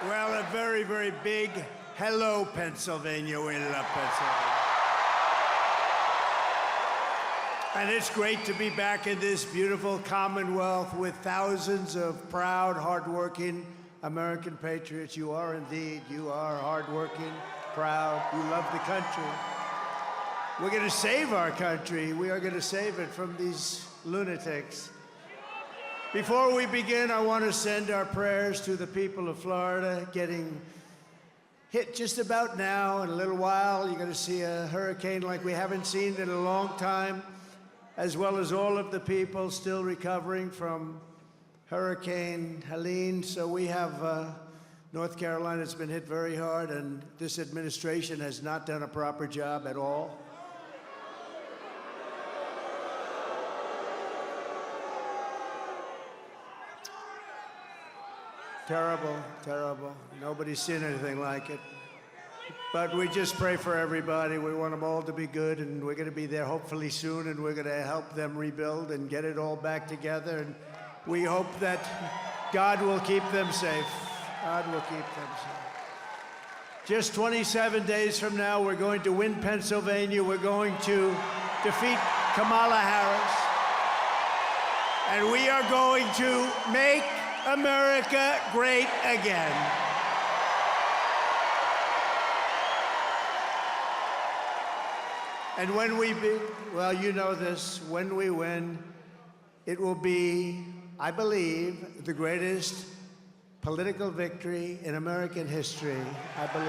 Well, a very, very big hello, Pennsylvania. We love Pennsylvania. And it's great to be back in this beautiful Commonwealth with thousands of proud, hardworking American patriots. You are indeed. You are hardworking, proud. You love the country. We're going to save our country. We are going to save it from these lunatics. Before we begin, I want to send our prayers to the people of Florida getting hit just about now. In a little while, you're going to see a hurricane like we haven't seen in a long time, as well as all of the people still recovering from Hurricane Helene. So we have North Carolina that's been hit very hard, and this administration has not done a proper job at all. Terrible, terrible. Nobody's seen anything like it. But we just pray for everybody. We want them all to be good, and we're going to be there hopefully soon, and we're going to help them rebuild and get it all back together. And we hope that God will keep them safe. God will keep them safe. Just 27 days from now, we're going to win Pennsylvania. We're going to defeat Kamala Harris. And we are going to make America great again. And when we well, you know this, when we win, it will be, I believe, the greatest political victory in American history. I believe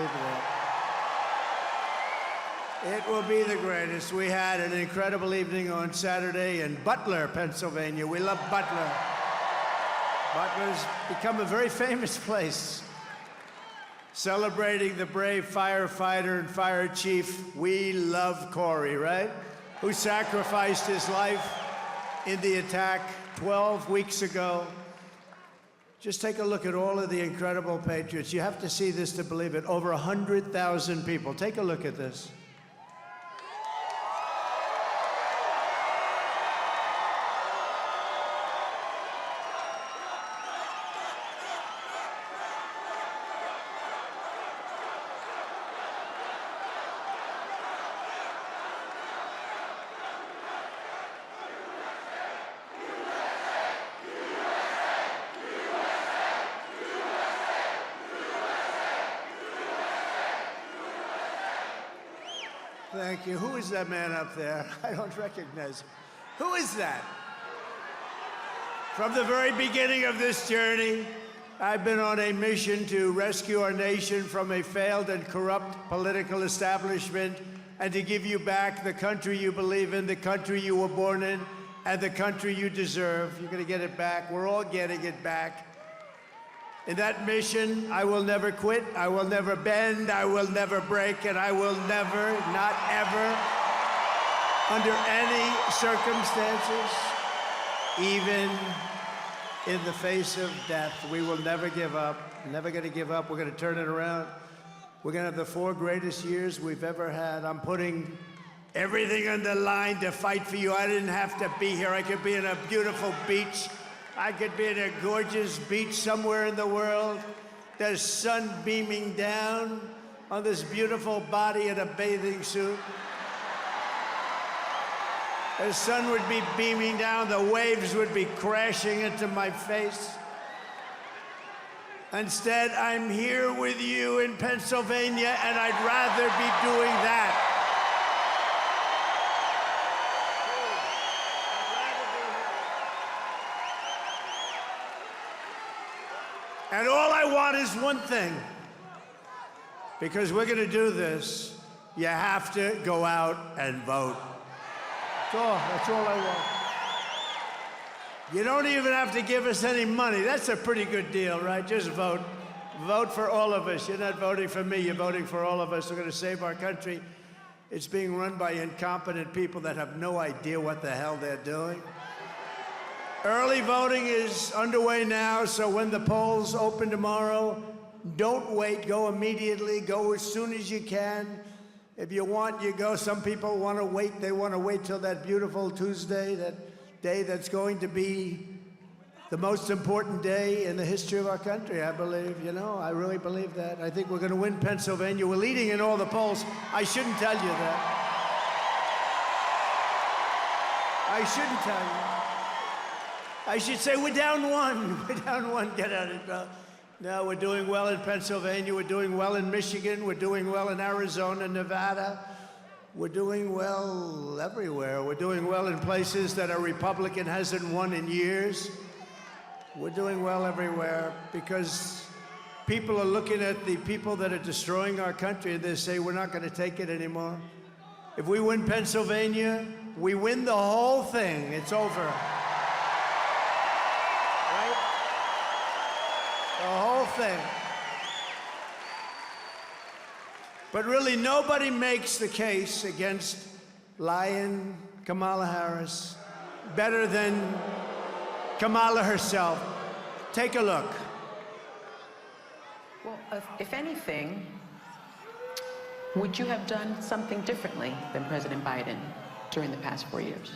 that. It will be the greatest. We had an incredible evening on Saturday in Butler, Pennsylvania. We love Butler. Butler's become a very famous place, celebrating the brave firefighter and fire chief. We love Corey, right? Who sacrificed his life in the attack 12 weeks ago. Just take a look at all of the incredible patriots. You have to see this to believe it. Over 100,000 people. Take a look at this. Thank you. Who is that man up there? I don't recognize him. Who is that? From the very beginning of this journey, I've been on a mission to rescue our nation from a failed and corrupt political establishment and to give you back the country you believe in, the country you were born in, and the country you deserve. You're going to get it back. We're all getting it back. In that mission, I will never quit, I will never bend, I will never break, and I will never, not ever, under any circumstances, even in the face of death, we will never give up. Never going to give up. We're going to turn it around. We're going to have the 4 greatest years we've ever had. I'm putting everything on the line to fight for you. I didn't have to be here. I could be in a beautiful beach. I could be in a gorgeous beach somewhere in the world. There's sun beaming down on this beautiful body in a bathing suit. The sun would be beaming down, the waves would be crashing into my face. Instead, I'm here with you in Pennsylvania, and I'd rather be doing that. And all I want is one thing, because we're going to do this. You have to go out and vote. That's all I want. You don't even have to give us any money. That's a pretty good deal, right? Just vote. Vote for all of us. You're not voting for me, you're voting for all of us. We're going to save our country. It's being run by incompetent people that have no idea what the hell they're doing. Early voting is underway now, so when the polls open tomorrow, don't wait, go immediately, go as soon as you can. If you want, you go. Some people want to wait. They want to wait till that beautiful Tuesday, that day that's going to be the most important day in the history of our country, I believe. You know, I really believe that. I think we're going to win Pennsylvania. We're leading in all the polls. I shouldn't tell you that. I shouldn't tell you. I should say we're down one. We're down one. Get out of it. No, we're doing well in Pennsylvania. We're doing well in Michigan. We're doing well in Arizona, Nevada. We're doing well everywhere. We're doing well in places that a Republican hasn't won in years. We're doing well everywhere because people are looking at the people that are destroying our country and they say, we're not going to take it anymore. If we win Pennsylvania, we win the whole thing. It's over. Right? The whole thing. But really, nobody makes the case against lying Kamala Harris better than Kamala herself. Take a look. Well, if anything, would you have done something differently than President Biden during the past 4 years?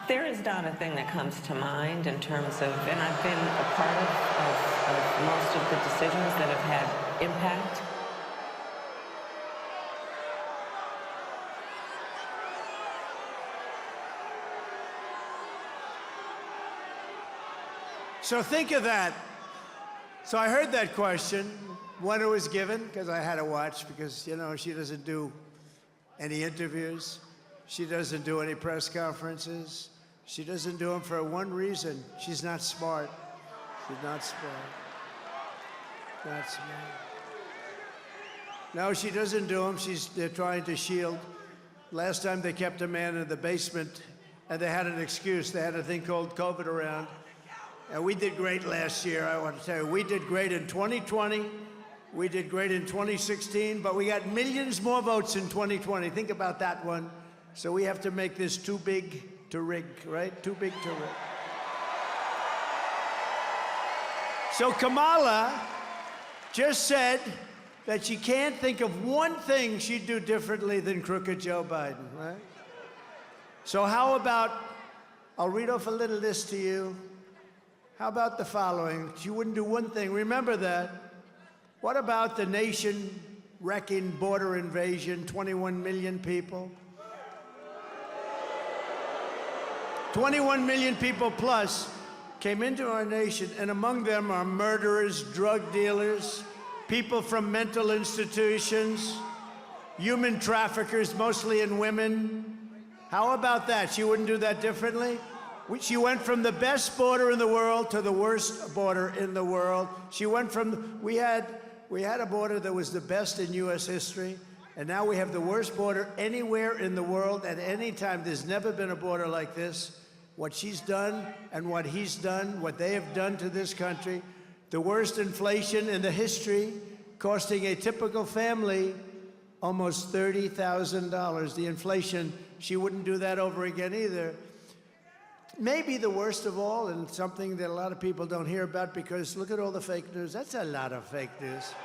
There is not a thing that comes to mind in terms of, and I've been a part of most of the decisions that have had impact. So think of that. So I heard that question when it was given, because I had to watch, because, you know, she doesn't do any interviews. She doesn't do any press conferences. She doesn't do them for one reason. She's not smart. She's not smart. Not smart. No, she doesn't do them. They're trying to shield. Last time they kept a man in the basement, and they had an excuse. They had a thing called COVID around. And we did great last year, I want to tell you. We did great in 2020. We did great in 2016, but we got millions more votes in 2020. Think about that one. So we have to make this too big to rig, right? Too big to rig. So Kamala just said that she can't think of one thing she'd do differently than crooked Joe Biden, right? So how about, I'll read off a little list to you. How about the following? She wouldn't do one thing. Remember that. What about the nation-wrecking border invasion, 21 million people? 21 million people plus came into our nation, and among them are murderers, drug dealers, people from mental institutions, human traffickers, mostly in women. How about that? She wouldn't do that differently? She went from the best border in the world to the worst border in the world. She went from, we had a border that was the best in U.S. history, and now we have the worst border anywhere in the world at any time. There's never been a border like this. What she's done and what he's done, what they have done to this country, the worst inflation in the history, costing a typical family almost $30,000. The inflation, she wouldn't do that over again either. Maybe the worst of all, and something that a lot of people don't hear about, because look at all the fake news. That's a lot of fake news.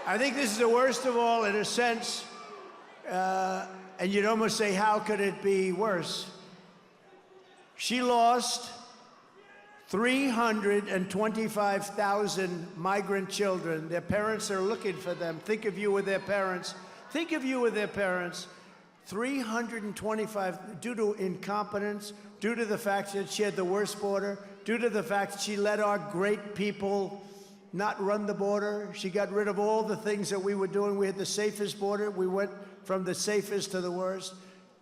I think this is the worst of all in a sense, and you'd almost say, how could it be worse? She lost 325,000 migrant children. Their parents are looking for them. Think of you with their parents. Think of you with their parents. 325, due to incompetence, due to the fact that she had the worst border, due to the fact that she let our great people not run the border. She got rid of all the things that we were doing. We had the safest border. We went from the safest to the worst.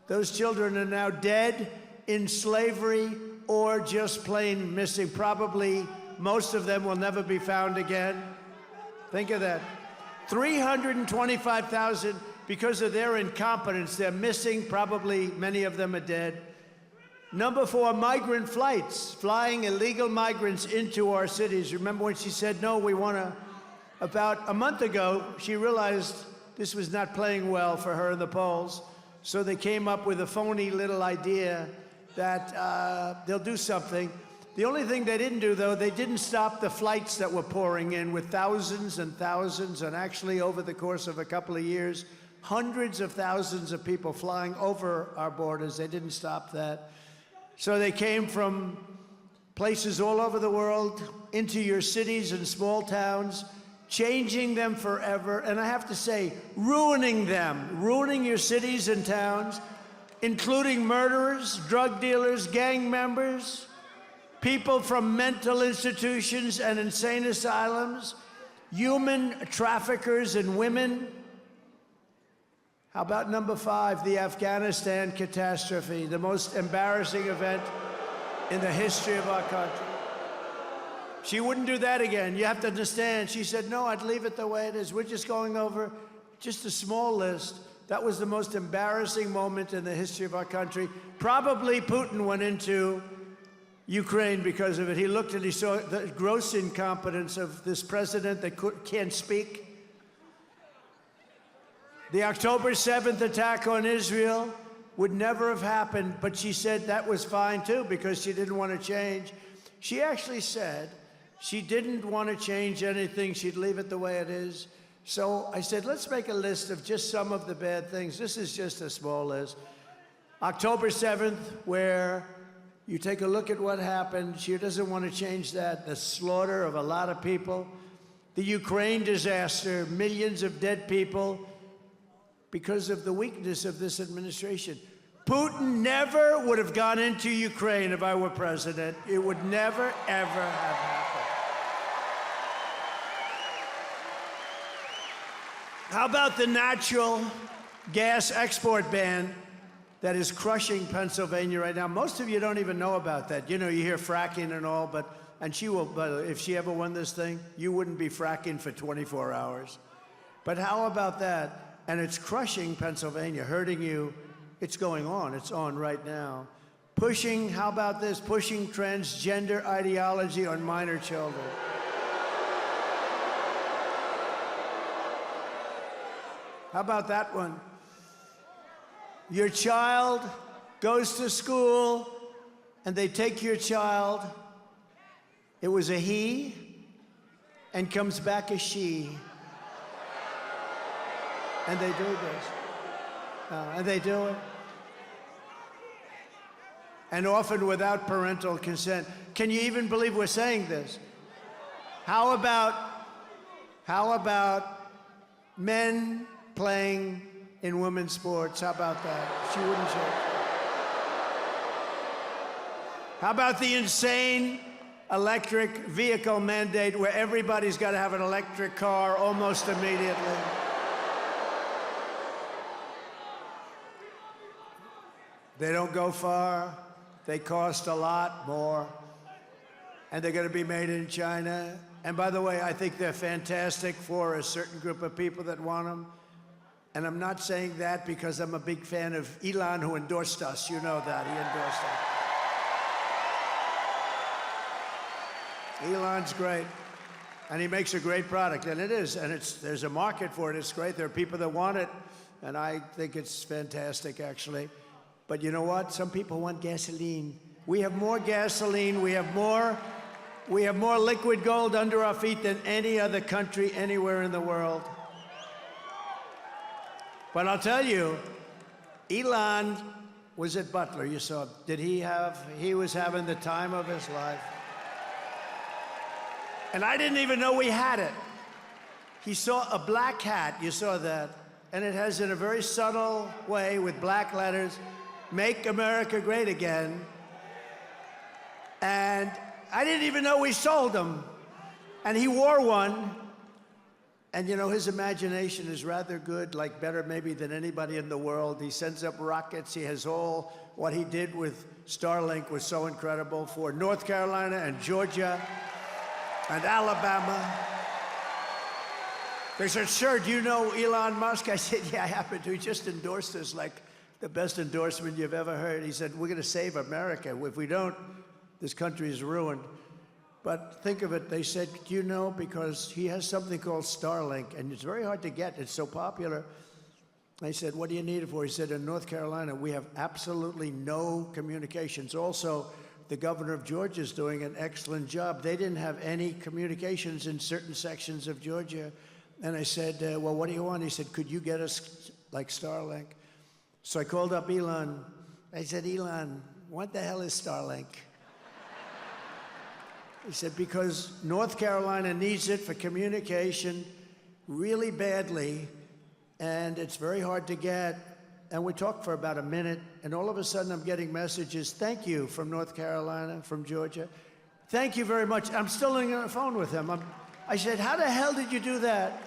Those children are now dead, in slavery, or just plain missing. Probably most of them will never be found again. Think of that. 325,000 because of their incompetence. They're missing. Probably many of them are dead. Number 4, migrant flights, flying illegal migrants into our cities. Remember when she said, no, we want to, about a month ago, she realized this was not playing well for her in the polls. So they came up with a phony little idea that they'll do something. The only thing they didn't do, though, they didn't stop the flights that were pouring in with thousands and thousands, and actually over the course of a couple of years, hundreds of thousands of people flying over our borders. They didn't stop that. So they came from places all over the world into your cities and small towns, changing them forever. And I have to say, ruining them, ruining your cities and towns, including murderers, drug dealers, gang members, people from mental institutions and insane asylums, human traffickers and women. How about number 5, the Afghanistan catastrophe, the most embarrassing event in the history of our country? She wouldn't do that again. You have to understand. She said, no, I'd leave it the way it is. We're just going over just a small list. That was the most embarrassing moment in the history of our country. Probably Putin went into Ukraine because of it. He looked and he saw the gross incompetence of this president that can't speak. The October 7th attack on Israel would never have happened, but she said that was fine too because she didn't want to change. She actually said she didn't want to change anything. She'd leave it the way it is. So I said, let's make a list of just some of the bad things. This is just a small list. October 7th, where you take a look at what happened. She doesn't want to change that. The slaughter of a lot of people. The Ukraine disaster, millions of dead people because of the weakness of this administration. Putin never would have gone into Ukraine if I were president. It would never, ever have happened. How about the natural gas export ban that is crushing Pennsylvania right now? Most of you don't even know about that. You know, you hear fracking and all, but if she ever won this thing, you wouldn't be fracking for 24 hours. But how about that? And it's crushing Pennsylvania, hurting you. It's going on. It's on right now. Pushing, how about this? Pushing transgender ideology on minor children. How about that one? Your child goes to school and they take your child. It was a he and comes back a she. And they do this. And they do it. And often without parental consent. Can you even believe we're saying this? How about men playing in women's sports? How about that? She wouldn't say. How about the insane electric vehicle mandate where everybody's got to have an electric car almost immediately? They don't go far. They cost a lot more. And they're going to be made in China. And by the way, I think they're fantastic for a certain group of people that want them. And I'm not saying that because I'm a big fan of Elon, who endorsed us. You know that. He endorsed us. Elon's great. And he makes a great product. And it is. And there's a market for it. It's great. There are people that want it. And I think it's fantastic, actually. But you know what? Some people want gasoline. We have more gasoline. We have more liquid gold under our feet than any other country anywhere in the world. But I'll tell you, Elon was at Butler. You saw, he was having the time of his life. And I didn't even know we had it. He saw a black hat, you saw that. And it has, in a very subtle way, with black letters, "Make America Great Again." And I didn't even know we sold them. And he wore one. And you know, his imagination is rather good, like better maybe than anybody in the world. He sends up rockets. He has what he did with Starlink was so incredible for North Carolina and Georgia and Alabama. They said, "Sir, do you know Elon Musk?" I said, "Yeah, I happen to. He just endorsed us like the best endorsement you've ever heard." He said, "We're going to save America. If we don't, this country is ruined." But think of it, they said, "Do you know?" Because he has something called Starlink, and it's very hard to get. It's so popular. They said, "What do you need it for?" He said, "In North Carolina, we have absolutely no communications. Also, the governor of Georgia is doing an excellent job. They didn't have any communications in certain sections of Georgia. And I said, well, what do you want? He said, could you get us like Starlink? So I called up Elon. I said, Elon, what the hell is Starlink? He said, because North Carolina needs it for communication really badly, and it's very hard to get. And we talked for about a minute, and all of a sudden I'm getting messages, thank you, from North Carolina, from Georgia. Thank you very much. I'm still on the phone with him. I said, how the hell did you do that?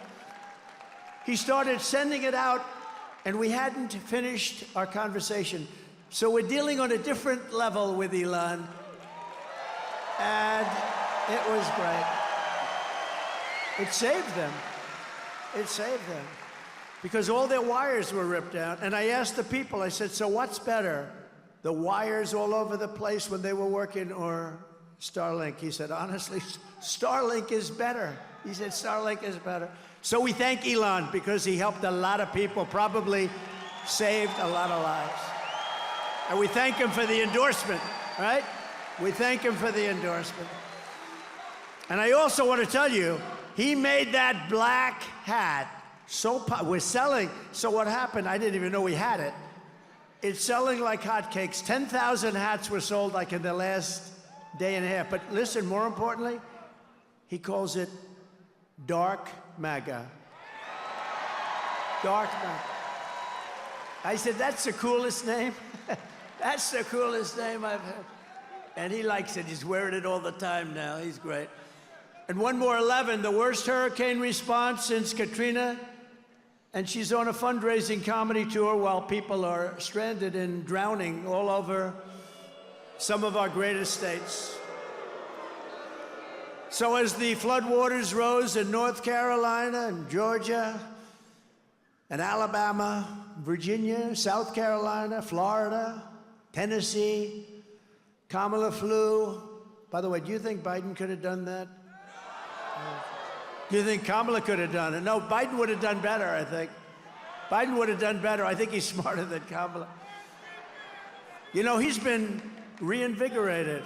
He started sending it out, and we hadn't finished our conversation. So we're dealing on a different level with Elon, and it was great. It saved them. It saved them. Because all their wires were ripped out. And I asked the people, I said, so what's better? The wires all over the place when they were working or Starlink? He said, honestly, Starlink is better. He said, Starlink is better. So we thank Elon because he helped a lot of people, probably saved a lot of lives. And we thank him for the endorsement, right? We thank him for the endorsement. And I also want to tell you, he made that black hat we're selling. So what happened, I didn't even know we had it. It's selling like hotcakes. 10,000 hats were sold like in the last day and a half. But listen, more importantly, he calls it Dark MAGA. Dark MAGA. I said, that's the coolest name. That's the coolest name I've heard. And he likes it. He's wearing it all the time now. He's great. And one more 11, the worst hurricane response since Katrina. And she's on a fundraising comedy tour while people are stranded and drowning all over some of our greatest states. So as the floodwaters rose in North Carolina and Georgia and Alabama, Virginia, South Carolina, Florida, Tennessee, Kamala flew. By the way, do you think Biden could have done that? Do you think Kamala could have done it? No, Biden would have done better, I think. Biden would have done better. I think he's smarter than Kamala. You know, he's been reinvigorated.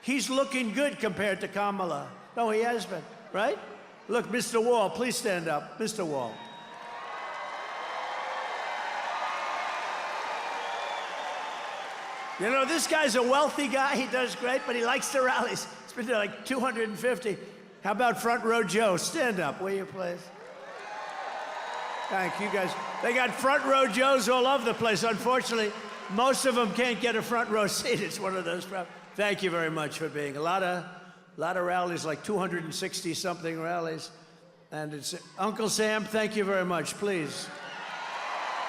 He's looking good compared to Kamala. No, he has been, right? Look, Mr. Wall, please stand up. Mr. Wall. You know, this guy's a wealthy guy. He does great, but he likes the rallies. He's been to like 250. How about Front Row Joe? Stand up, will you, please? Thank you, guys. They got Front Row Joes all over the place. Unfortunately, most of them can't get a front row seat. It's one of those problems. Thank you very much for being. A lot of rallies, like 260-something rallies. And it's Uncle Sam, thank you very much, please.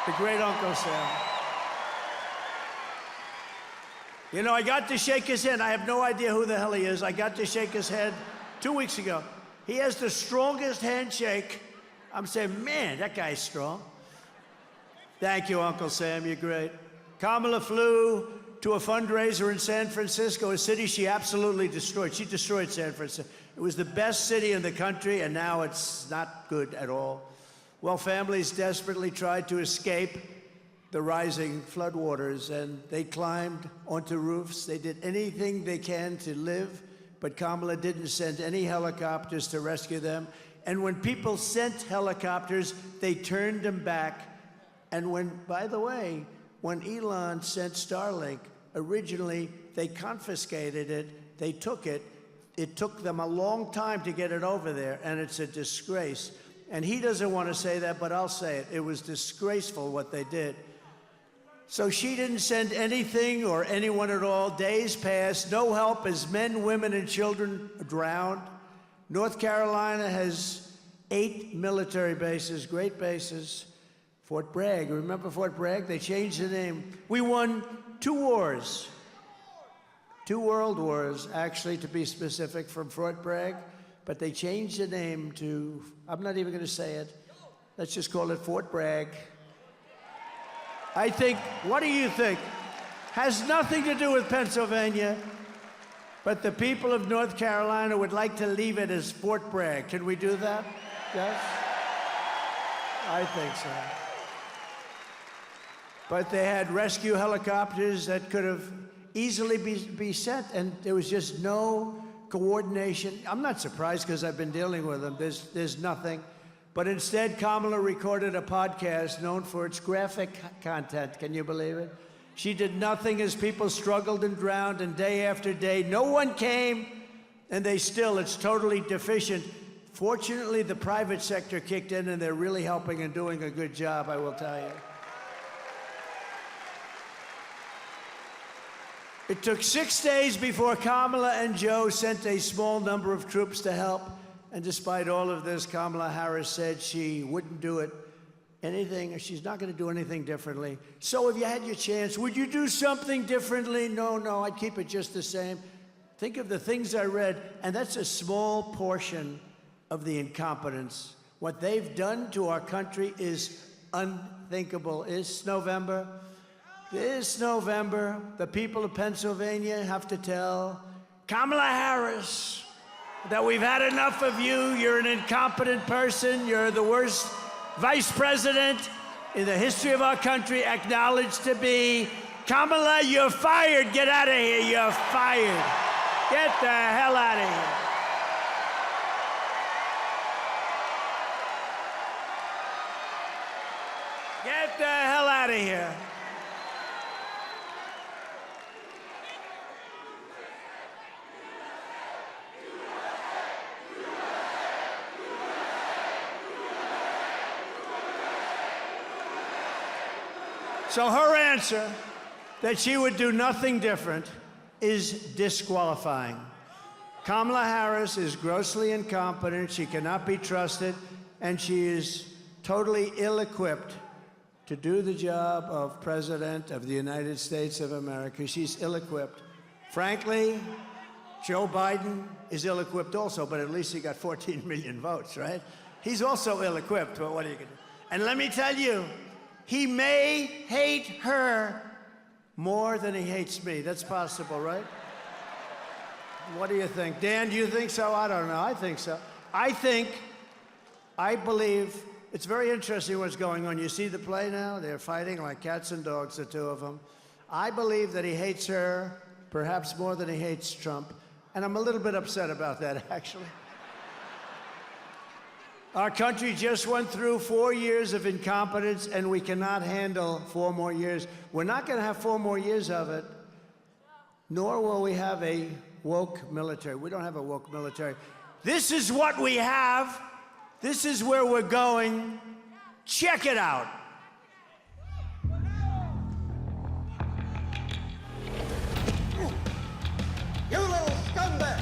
The great Uncle Sam. You know, I got to shake his hand. I have no idea who the hell he is. I got to shake his hand 2 weeks ago. He has the strongest handshake. I'm saying, man, that guy's strong. Thank you, Uncle Sam, you're great. Kamala flew to a fundraiser in San Francisco, a city she absolutely destroyed. She destroyed San Francisco. It was the best city in the country, and now it's not good at all. Well, families desperately tried to escape the rising floodwaters, and they climbed onto roofs. They did anything they can to live, but Kamala didn't send any helicopters to rescue them. And when people sent helicopters, they turned them back. And by the way, when Elon sent Starlink, originally they confiscated it, they took it. It took them a long time to get it over there, and it's a disgrace. And he doesn't want to say that, but I'll say it. It was disgraceful what they did. So she didn't send anything or anyone at all. Days passed, no help as men, women, and children drowned. North Carolina has 8 military bases, great bases. Fort Bragg, remember Fort Bragg? They changed the name. We won 2 wars. 2 world wars, actually, to be specific, from Fort Bragg. But they changed the name to, I'm not even going to say it. Let's just call it Fort Bragg. I think, what do you think? Has nothing to do with Pennsylvania, but the people of North Carolina would like to leave it as Fort Bragg. Can we do that? Yes? I think so. But they had rescue helicopters that could have easily be sent, and there was just no coordination. I'm not surprised because I've been dealing with them. There's nothing. But instead, Kamala recorded a podcast known for its graphic content. Can you believe it? She did nothing as people struggled and drowned, and day after day, no one came, and it's totally deficient. Fortunately, the private sector kicked in, and they're really helping and doing a good job, I will tell you. It took 6 days before Kamala and Joe sent a small number of troops to help. And despite all of this, Kamala Harris said she wouldn't do anything. She's not going to do anything differently. So if you had your chance, would you do something differently? No, I'd keep it just the same. Think of the things I read, and that's a small portion of the incompetence. What they've done to our country is unthinkable. This November, the people of Pennsylvania have to tell Kamala Harris that we've had enough of you. You're an incompetent person. You're the worst vice president in the history of our country, acknowledged to be. Kamala, you're fired. Get out of here. You're fired. Get the hell out of here. Get the hell out of here. So her answer, that she would do nothing different, is disqualifying. Kamala Harris is grossly incompetent, she cannot be trusted, and she is totally ill-equipped to do the job of President of the United States of America. She's ill-equipped. Frankly, Joe Biden is ill-equipped also, but at least he got 14 million votes, right? He's also ill-equipped, but what are you gonna do? And let me tell you, he may hate her more than he hates me. That's possible, right? What do you think? Dan, do you think so? I don't know. I think so. I believe, it's very interesting what's going on. You see the play now? They're fighting like cats and dogs, the two of them. I believe that he hates her perhaps more than he hates Trump. And I'm a little bit upset about that, actually. Our country just went through 4 years of incompetence, and we cannot handle 4 more years. We're not going to have 4 more years of it, nor will we have a woke military. We don't have a woke military. This is what we have. This is where we're going. Check it out. You little scumbag!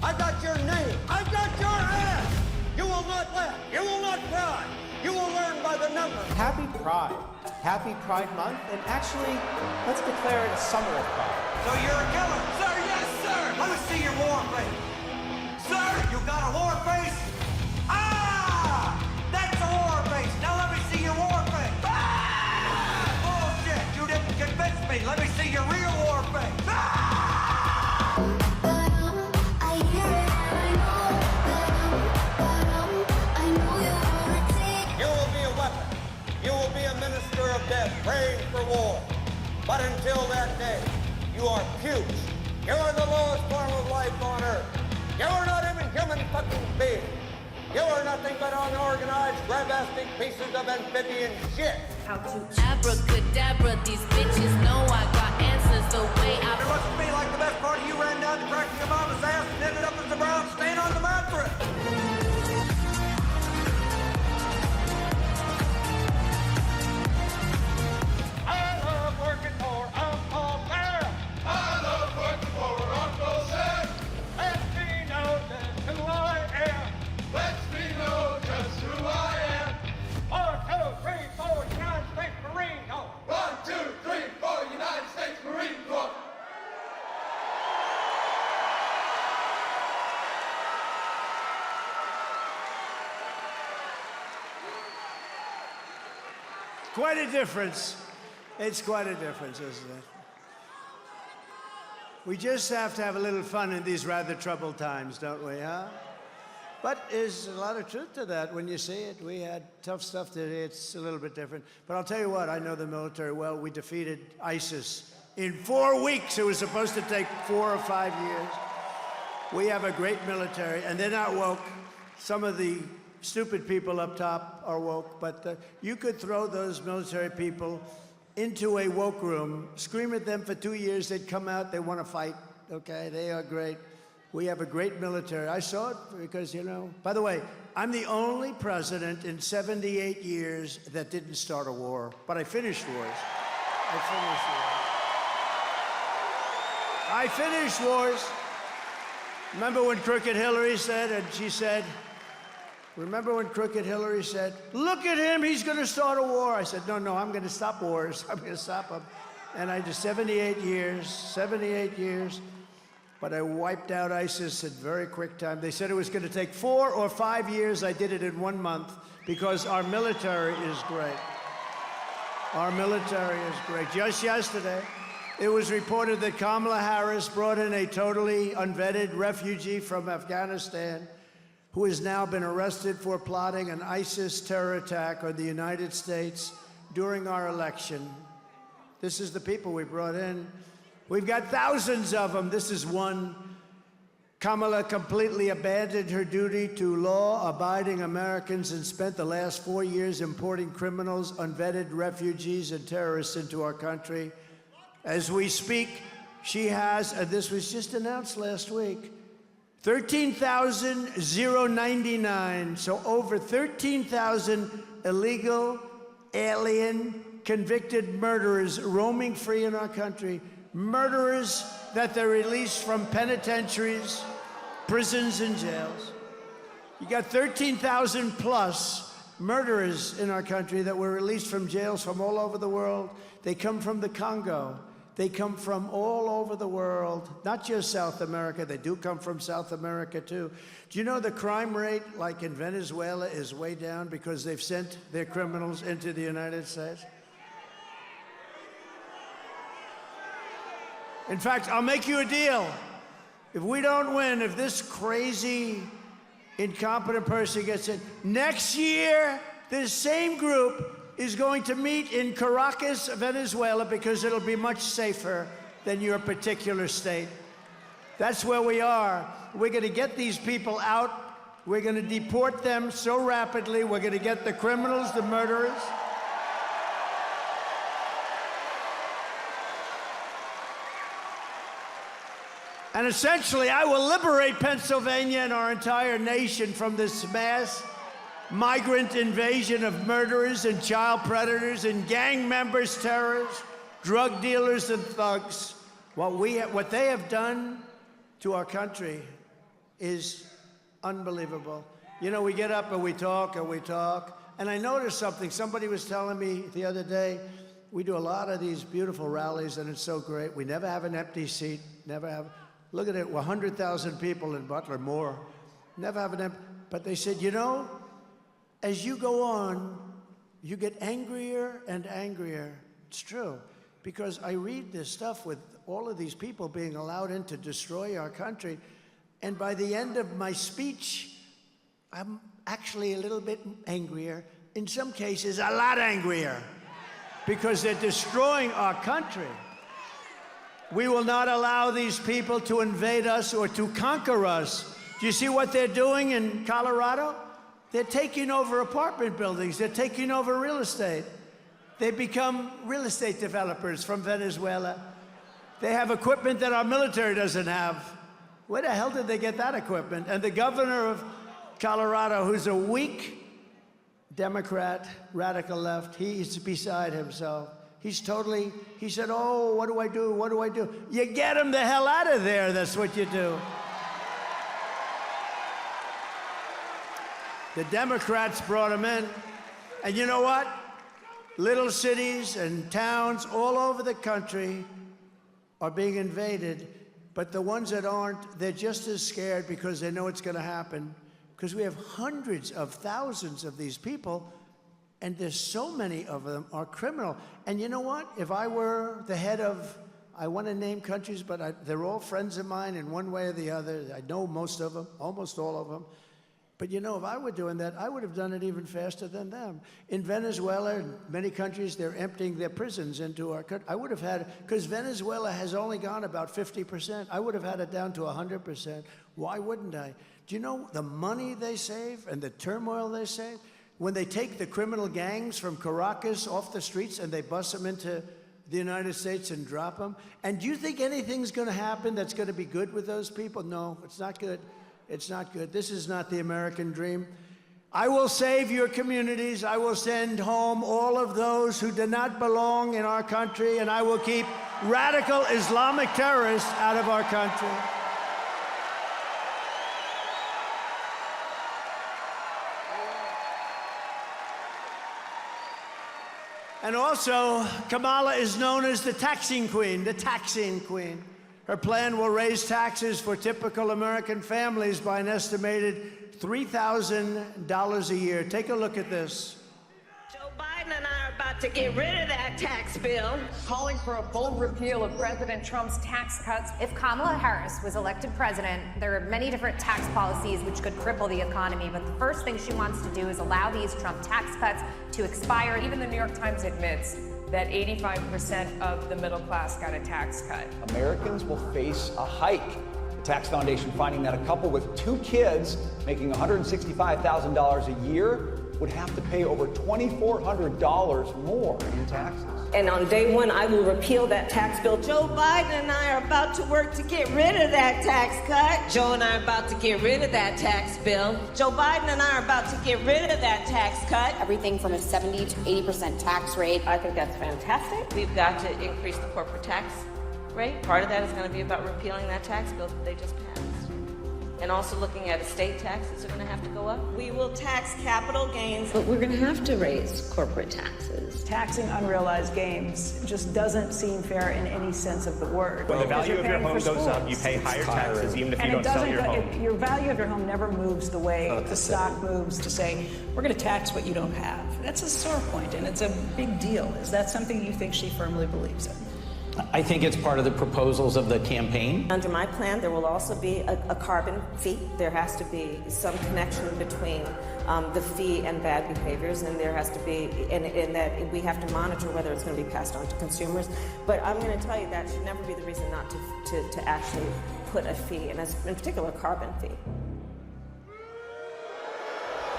I got your name. I got your ass! You will not laugh. You will not cry. You will learn by the numbers. Happy Pride. Happy Pride Month, and actually, let's declare it a summer of pride. So you're a killer? Sir, yes, sir! Let me see your war face. Sir, you got a war face? Ah! That's a war face. Now let me see your war face. Ah! Bullshit! You didn't convince me. Let me see your real war face. Ah! You will be a minister of death, praying for war. But until that day, you are puke. You are the lowest form of life on earth. You are not even human fucking beings. You are nothing but unorganized, grabastic pieces of amphibian shit. How to abracadabra, these bitches know I got answers the way I... It looks to me like the best part of you ran down to cracking your mama's ass and ended up as a brown stain on the mattress. Quite a difference. It's quite a difference, isn't it? We just have to have a little fun in these rather troubled times, don't we, huh? But there's a lot of truth to that when you see it. We had tough stuff today. It's a little bit different. But I'll tell you what, I know the military well. We defeated ISIS In 4 weeks, it was supposed to take 4 or 5 years. We have a great military, and they're not woke. Some of the stupid people up top are woke, but you could throw those military people into a woke room, scream at them for 2 years, they'd come out, they want to fight, okay? They are great. We have a great military. I saw it because, you know, by the way, I'm the only president in 78 years that didn't start a war, but I finished wars. I finished wars. Remember when Crooked Hillary said, and she said, remember when Crooked Hillary said, look at him, he's going to start a war. I said, no, I'm going to stop wars. I'm going to stop them. And I did 78 years. But I wiped out ISIS in very quick time. They said it was going to take 4 or 5 years. I did it in 1 month because our military is great. Our military is great. Just yesterday, it was reported that Kamala Harris brought in a totally unvetted refugee from Afghanistan who has now been arrested for plotting an ISIS terror attack on the United States during our election. This is the people we brought in. We've got thousands of them. This is one. Kamala completely abandoned her duty to law-abiding Americans and spent the last 4 years importing criminals, unvetted refugees, and terrorists into our country. As we speak, she has, and this was just announced last week, 13,099, so over 13,000 illegal, alien, convicted murderers roaming free in our country. Murderers that they're released from penitentiaries, prisons, and jails. You got 13,000 plus murderers in our country that were released from jails from all over the world. They come from the Congo. They come from all over the world, not just South America. They do come from South America, too. Do you know the crime rate, like in Venezuela, is way down because they've sent their criminals into the United States? In fact, I'll make you a deal. If we don't win, if this crazy, incompetent person gets in, next year, this same group is going to meet in Caracas, Venezuela, because it'll be much safer than your particular state. That's where we are. We're going to get these people out. We're going to deport them so rapidly. We're going to get the criminals, the murderers. And essentially, I will liberate Pennsylvania and our entire nation from this mass migrant invasion of murderers and child predators and gang members, terrorists, drug dealers, and thugs. What they have done to our country is unbelievable. You know, we get up and we talk, and I noticed something. Somebody was telling me the other day, we do a lot of these beautiful rallies, and it's so great. We never have an empty seat, never have. Look at it, 100,000 people in Butler, more. Never have an empty. But they said, you know, as you go on, you get angrier and angrier. It's true, because I read this stuff with all of these people being allowed in to destroy our country, and by the end of my speech, I'm actually a little bit angrier. In some cases, a lot angrier, because they're destroying our country. We will not allow these people to invade us or to conquer us. Do you see what they're doing in Colorado? They're taking over apartment buildings. They're taking over real estate. They become real estate developers from Venezuela. They have equipment that our military doesn't have. Where the hell did they get that equipment? And the governor of Colorado, who's a weak Democrat, radical left, he's beside himself. He said, oh, what do I do? What do I do? You get him the hell out of there. That's what you do. The Democrats brought him in. And you know what? Little cities and towns all over the country are being invaded. But the ones that aren't, they're just as scared because they know it's going to happen. Because we have hundreds of thousands of these people, and there's so many of them are criminal. And you know what? If I were the head of, I want to name countries, but they're all friends of mine in one way or the other. I know most of them, almost all of them. But you know, if I were doing that, I would have done it even faster than them. In Venezuela and many countries, they're emptying their prisons into our country. I would have had, because Venezuela has only gone about 50%. I would have had it down to 100%. Why wouldn't I? Do you know the money they save and the turmoil they save? When they take the criminal gangs from Caracas off the streets and they bust them into the United States and drop them. And do you think anything's going to happen that's going to be good with those people? No, it's not good. It's not good. This is not the American dream. I will save your communities. I will send home all of those who do not belong in our country, and I will keep radical Islamic terrorists out of our country. And also, Kamala is known as the taxing queen, the taxing queen. Her plan will raise taxes for typical American families by an estimated $3,000 a year. Take a look at this. Joe Biden and I are about to get rid of that tax bill. Calling for a full repeal of President Trump's tax cuts. If Kamala Harris was elected president, there are many different tax policies which could cripple the economy, but the first thing she wants to do is allow these Trump tax cuts to expire. Even the New York Times admits that 85% of the middle class got a tax cut. Americans will face a hike. The Tax Foundation finding that a couple with 2 kids making $165,000 a year would have to pay over $2,400 more in taxes. And on day one, I will repeal that tax bill. Joe Biden and I are about to work to get rid of that tax cut. Joe and I are about to get rid of that tax bill. Joe Biden and I are about to get rid of that tax cut. Everything from a 70 to 80% tax rate. I think that's fantastic. We've got to increase the corporate tax rate. Part of that is going to be about repealing that tax bill that they just passed. And also looking at estate taxes are going to have to go up. We will tax capital gains. But we're going to have to raise corporate taxes. Taxing unrealized gains just doesn't seem fair in any sense of the word. When the value of your home goes up, you pay higher taxes even if you don't sell your home. Your value of your home never moves the way the stock moves to say, we're going to tax what you don't have. That's a sore point, and it's a big deal. Is that something you think she firmly believes in? I think it's part of the proposals of the campaign. Under my plan, there will also be a carbon fee. There has to be some connection between the fee and bad behaviors, and there has to be, in that we have to monitor whether it's going to be passed on to consumers. But I'm going to tell you that should never be the reason not to actually put a fee, and in particular, a carbon fee.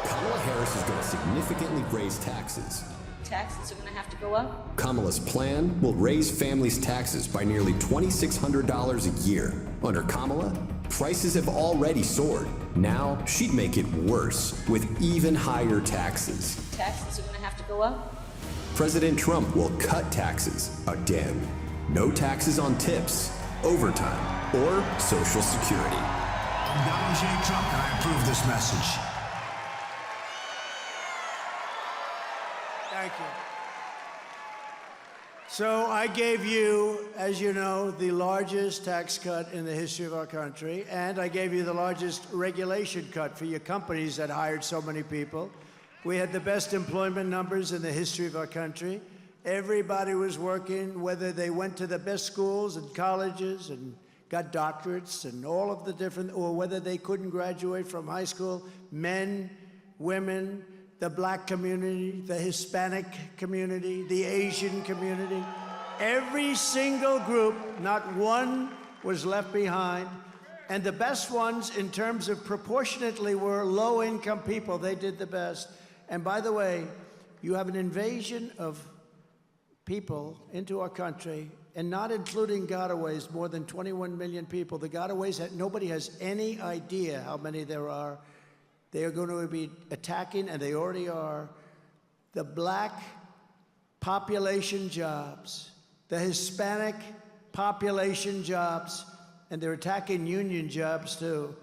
Kamala Harris is going to significantly raise taxes. Taxes are going to have to go up. Kamala's plan will raise families' taxes by nearly $2,600 a year. Under Kamala, prices have already soared. Now, she'd make it worse with even higher taxes. Taxes are going to have to go up. President Trump will cut taxes again. No taxes on tips, overtime, or Social Security. I'm Donald J. Trump, and I approve this message. Thank you. So I gave you, as you know, the largest tax cut in the history of our country, and I gave you the largest regulation cut for your companies that hired so many people. We had the best employment numbers in the history of our country. Everybody was working, whether they went to the best schools and colleges and got doctorates and all of the different, or whether they couldn't graduate from high school, men, women, the black community, the Hispanic community, the Asian community. Every single group, not one was left behind. And the best ones in terms of proportionately were low-income people. They did the best. And by the way, you have an invasion of people into our country, and not including gotaways, more than 21 million people. The gotaways, nobody has any idea how many there are. They are going to be attacking, and they already are, the black population jobs, the Hispanic population jobs, and they're attacking union jobs too.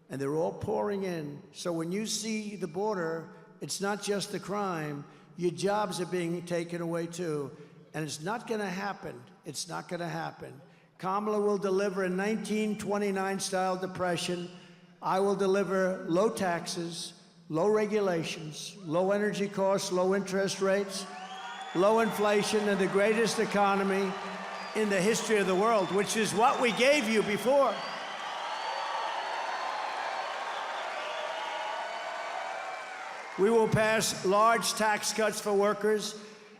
And they're all pouring in. So when you see the border, it's not just the crime, your jobs are being taken away too. And it's not going to happen. It's not going to happen. Kamala will deliver a 1929-style depression. I will deliver low taxes, low regulations, low energy costs, low interest rates, low inflation, and the greatest economy in the history of the world, which is what we gave you before. We will pass large tax cuts for workers,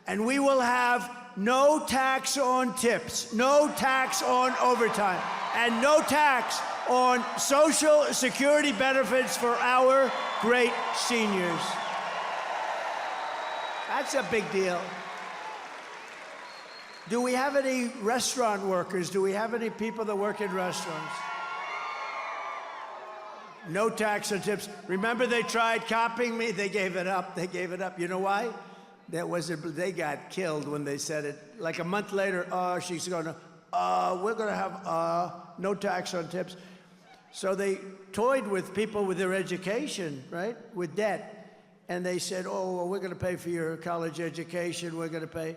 and we will have no tax on tips, no tax on overtime, and no tax on Social Security benefits for our great seniors. That's a big deal. Do we have any restaurant workers? Do we have any people that work in restaurants? No tax on tips. Remember they tried copying me? They gave it up. They gave it up. You know why? They got killed when they said it. Like a month later, she's going to, we're going to have no tax on tips. So they toyed with people with their education, right? With debt. And they said, oh, well, we're going to pay for your college education. We're going to pay.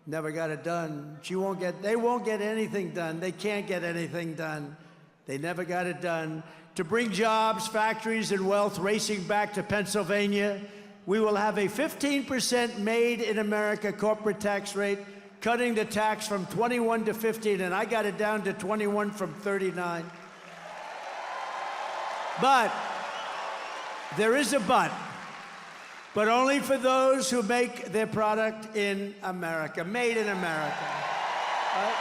Never got it done. They won't get anything done. They can't get anything done. They never got it done. To bring jobs, factories, and wealth racing back to Pennsylvania, we will have a 15% made in America corporate tax rate, cutting the tax from 21 to 15, and I got it down to 21 from 39. But there is a but only for those who make their product in America, made in America. Right?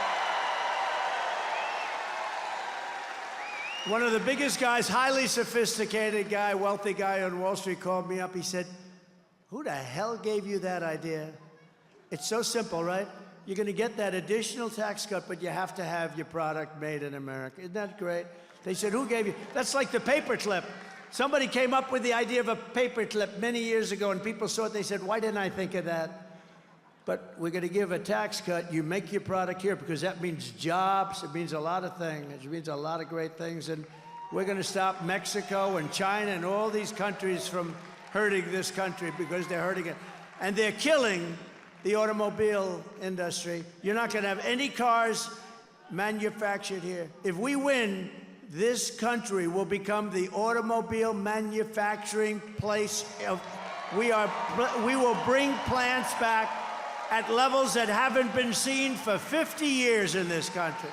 One of the biggest guys, highly sophisticated guy, wealthy guy on Wall Street called me up. He said, who the hell gave you that idea? It's so simple, right? You're going to get that additional tax cut, but you have to have your product made in America. Isn't that great? They said, who gave you? That's like the paperclip. Somebody came up with the idea of a paperclip many years ago, and people saw it. They said, why didn't I think of that? But we're going to give a tax cut. You make your product here because that means jobs. It means a lot of things. It means a lot of great things. And we're going to stop Mexico and China and all these countries from hurting this country because they're hurting it. And they're killing the automobile industry. You're not going to have any cars manufactured here. If we win, this country will become the automobile manufacturing place. We will bring plants back at levels that haven't been seen for 50 years in this country.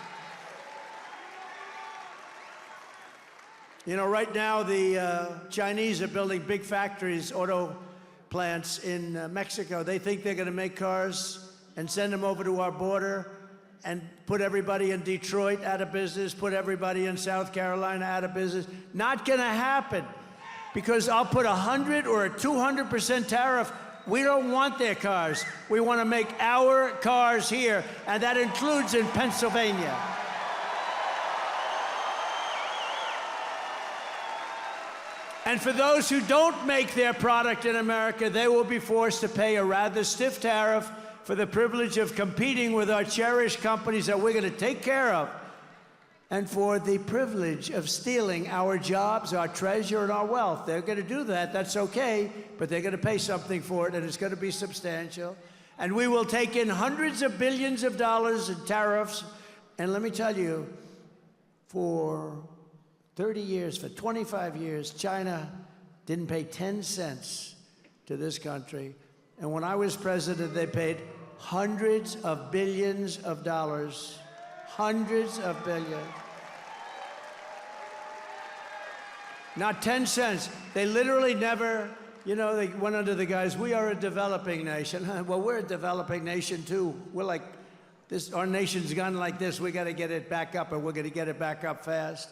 You know, right now the Chinese are building big factories, auto plants in Mexico. They think they're going to make cars and send them over to our border and put everybody in Detroit out of business, put everybody in South Carolina out of business. Not going to happen, because I'll put 100 or a 200% tariff. We don't want their cars. We want to make our cars here, and that includes in Pennsylvania. And for those who don't make their product in America, they will be forced to pay a rather stiff tariff for the privilege of competing with our cherished companies that we're going to take care of, and for the privilege of stealing our jobs, our treasure, and our wealth. They're going to do that. That's okay, but they're going to pay something for it, and it's going to be substantial. And we will take in hundreds of billions of dollars in tariffs. And let me tell you, for 30 years, for 25 years, China didn't pay 10 cents to this country. And when I was president, they paid hundreds of billions of dollars. Hundreds of billions. Not 10 cents. They literally never, you know, they went under the guise, we are a developing nation. Well, we're a developing nation too. We're like this, our nation's gone like this. We got to get it back up, and we're going to get it back up fast.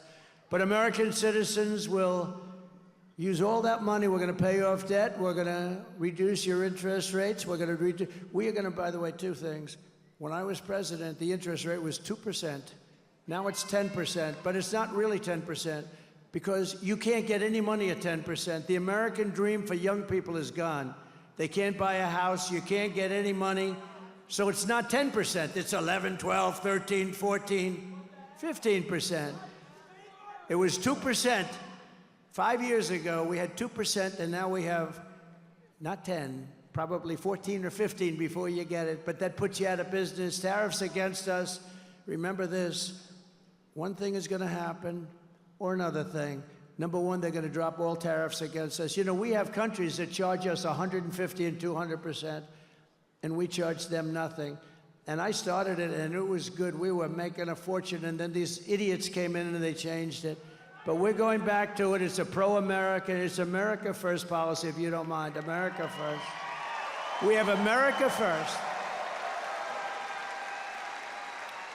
But American citizens will use all that money. We're going to pay off debt. We're going to reduce your interest rates. We are going to, by the way, two things. When I was president, the interest rate was 2%. Now it's 10%, but it's not really 10% because you can't get any money at 10%. The American dream for young people is gone. They can't buy a house. You can't get any money. So it's not 10%. It's 11, 12, 13, 14, 15%. It was 2%. 5 years ago, we had 2%, and now we have not 10, probably 14 or 15 before you get it, but that puts you out of business. Tariffs against us. Remember this, one thing is going to happen or another thing. Number one, they're going to drop all tariffs against us. You know, we have countries that charge us 150 and 200%, and we charge them nothing. And I started it, and it was good. We were making a fortune, and then these idiots came in and they changed it. But we're going back to it. It's a pro-American, it's America first policy, if you don't mind. America first. We have America first.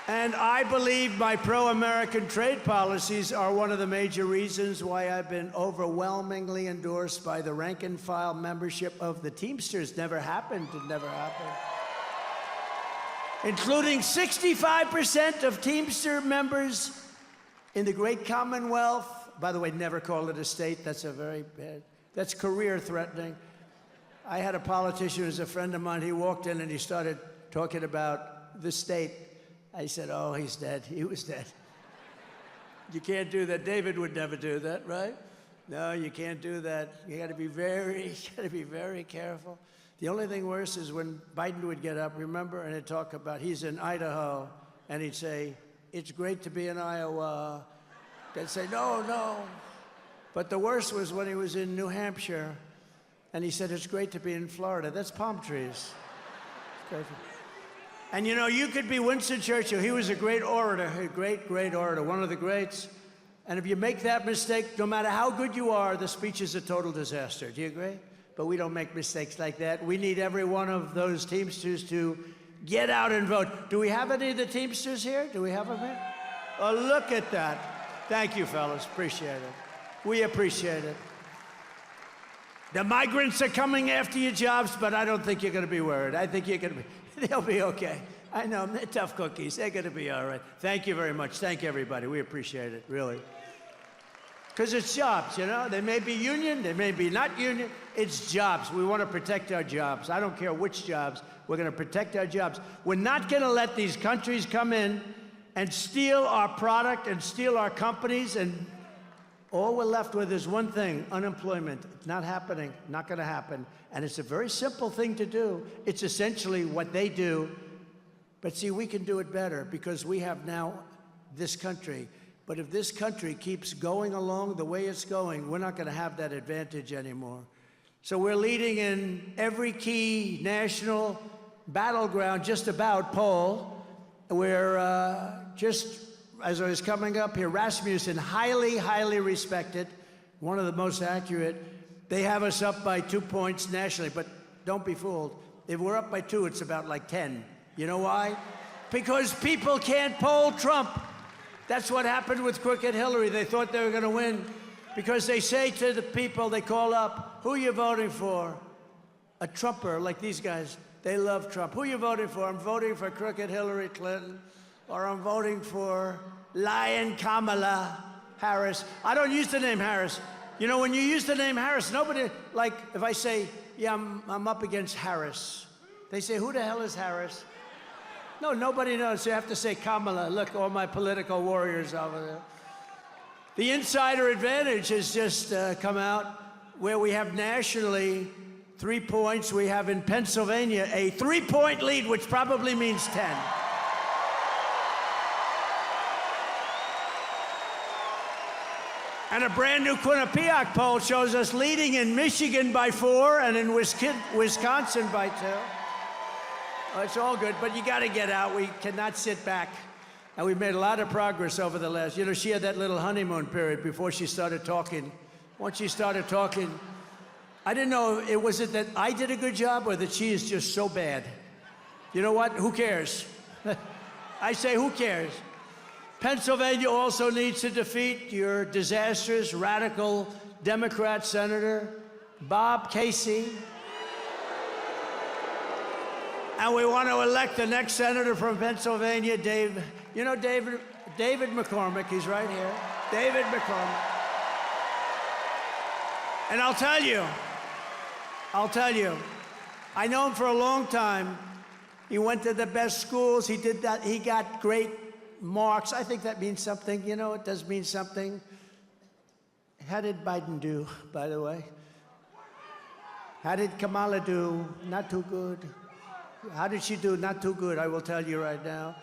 And I believe my pro-American trade policies are one of the major reasons why I've been overwhelmingly endorsed by the rank and file membership of the Teamsters. Never happened. It never happened. Including 65% of Teamster members in the great Commonwealth. By the way, never call it a state. That's a very bad, that's career threatening. I had a politician who was a friend of mine. He walked in and he started talking about the state. I said, oh, he's dead. He was dead. You can't do that. David would never do that, right? No, you can't do that. You got to be very careful. The only thing worse is when Biden would get up, remember, and he'd talk about, he's in Idaho, and he'd say, it's great to be in Iowa. They'd say, no, no. But the worst was when he was in New Hampshire, and he said, it's great to be in Florida. That's palm trees. And you know, you could be Winston Churchill. He was a great orator, a great, great orator, one of the greats. And if you make that mistake, no matter how good you are, the speech is a total disaster. Do you agree? But we don't make mistakes like that. We need every one of those Teamsters to get out and vote. Do we have any of the Teamsters here? Do we have them here? Oh, look at that. Thank you, fellas. Appreciate it. We appreciate it. The migrants are coming after your jobs, but I don't think you're going to be worried. I think you're going to be, they'll be okay. I know, they're tough cookies. They're going to be all right. Thank you very much. Thank you, everybody. We appreciate it, really. Because it's jobs, you know? They may be union, they may be not union. It's jobs. We want to protect our jobs. I don't care which jobs. We're going to protect our jobs. We're not going to let these countries come in and steal our product and steal our companies, and all we're left with is one thing, unemployment. It's not happening, not going to happen. And it's a very simple thing to do. It's essentially what they do. But see, we can do it better because we have now this country. But if this country keeps going along the way it's going, we're not going to have that advantage anymore. So we're leading in every key national battleground, just about poll. We're just, as I was coming up here, Rasmussen, highly, highly respected, one of the most accurate. They have us up by 2 points nationally, but don't be fooled. If we're up by 2, it's about like 10. You know why? Because people can't poll Trump. That's what happened with crooked Hillary. They thought they were going to win because they say to the people they call up, who are you voting for? A Trumper, like these guys. They love Trump. Who are you voting for? I'm voting for crooked Hillary Clinton, or I'm voting for lying Kamala Harris. I don't use the name Harris. You know, when you use the name Harris, nobody, like if I say, yeah, I'm up against Harris, they say, who the hell is Harris? No, nobody knows. You have to say Kamala. Look, all my political warriors over there. The insider advantage has just come out where we have nationally 3 points. We have in Pennsylvania a 3-point lead, which probably means 10. And a brand new Quinnipiac poll shows us leading in Michigan by 4 and in Wisconsin by 2. Oh, it's all good, but you got to get out. We cannot sit back. And we've made a lot of progress over the last, you know, she had that little honeymoon period before she started talking. Once she started talking, I didn't know, was it that I did a good job or that she is just so bad? You know what? Who cares? I say, who cares? Pennsylvania also needs to defeat your disastrous, radical Democrat Senator, Bob Casey. And we want to elect the next senator from Pennsylvania, David McCormick. He's right here. David McCormick. And I'll tell you, I know him for a long time. He went to the best schools. He did that. He got great marks. I think that means something. You know, it does mean something. How did Biden do, by the way? How did Kamala do? Not too good. How did she do? Not too good, I will tell you right now.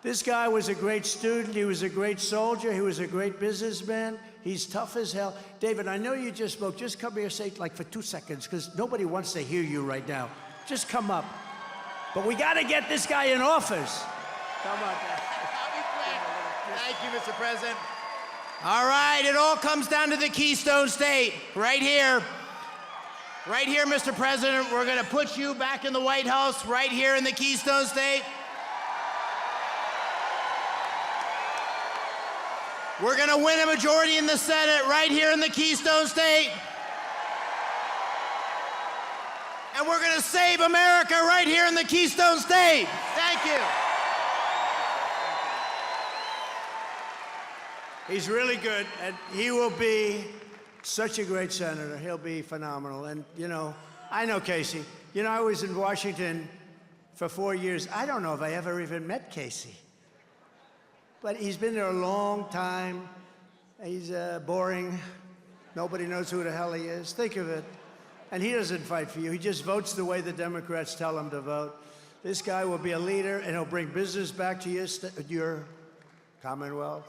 This guy was a great student. He was a great soldier. He was a great businessman. He's tough as hell. David, I know you just spoke. Just come here, say like for 2 seconds, because nobody wants to hear you right now. Just come up. But we got to get this guy in office. Come on. Thank you, Mr. President. All right, it all comes down to the Keystone State, right here. Right here, Mr. President, we're gonna put you back in the White House, right here in the Keystone State. We're gonna win a majority in the Senate, right here in the Keystone State. And we're gonna save America right here in the Keystone State. Thank you. He's really good, and he will be such a great senator. He'll be phenomenal. And, you know, I know Casey. You know, I was in Washington for 4 years. I don't know if I ever even met Casey. But he's been there a long time. He's boring. Nobody knows who the hell he is. Think of it. And he doesn't fight for you. He just votes the way the Democrats tell him to vote. This guy will be a leader, and he'll bring business back to your Commonwealth.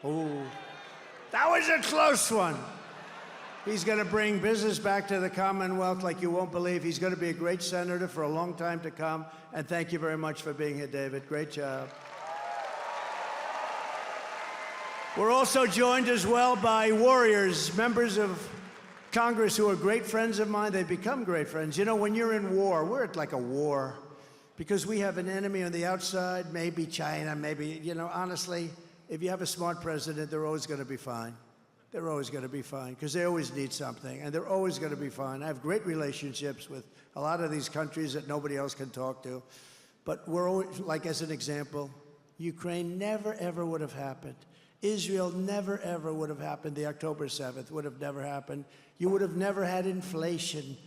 Ooh, that was a close one. He's going to bring business back to the Commonwealth like you won't believe. He's going to be a great senator for a long time to come. And thank you very much for being here, David. Great job. We're also joined as well by warriors, members of Congress who are great friends of mine. They've become great friends. You know, when you're in war, we're at like a war because we have an enemy on the outside, maybe China, maybe, you know, honestly, if you have a smart president, they're always going to be fine. They're always going to be fine because they always need something, and they're always going to be fine. I have great relationships with a lot of these countries that nobody else can talk to. But we're always, like as an example, Ukraine never, ever would have happened. Israel never, ever would have happened. The October 7th would have never happened. You would have never had inflation.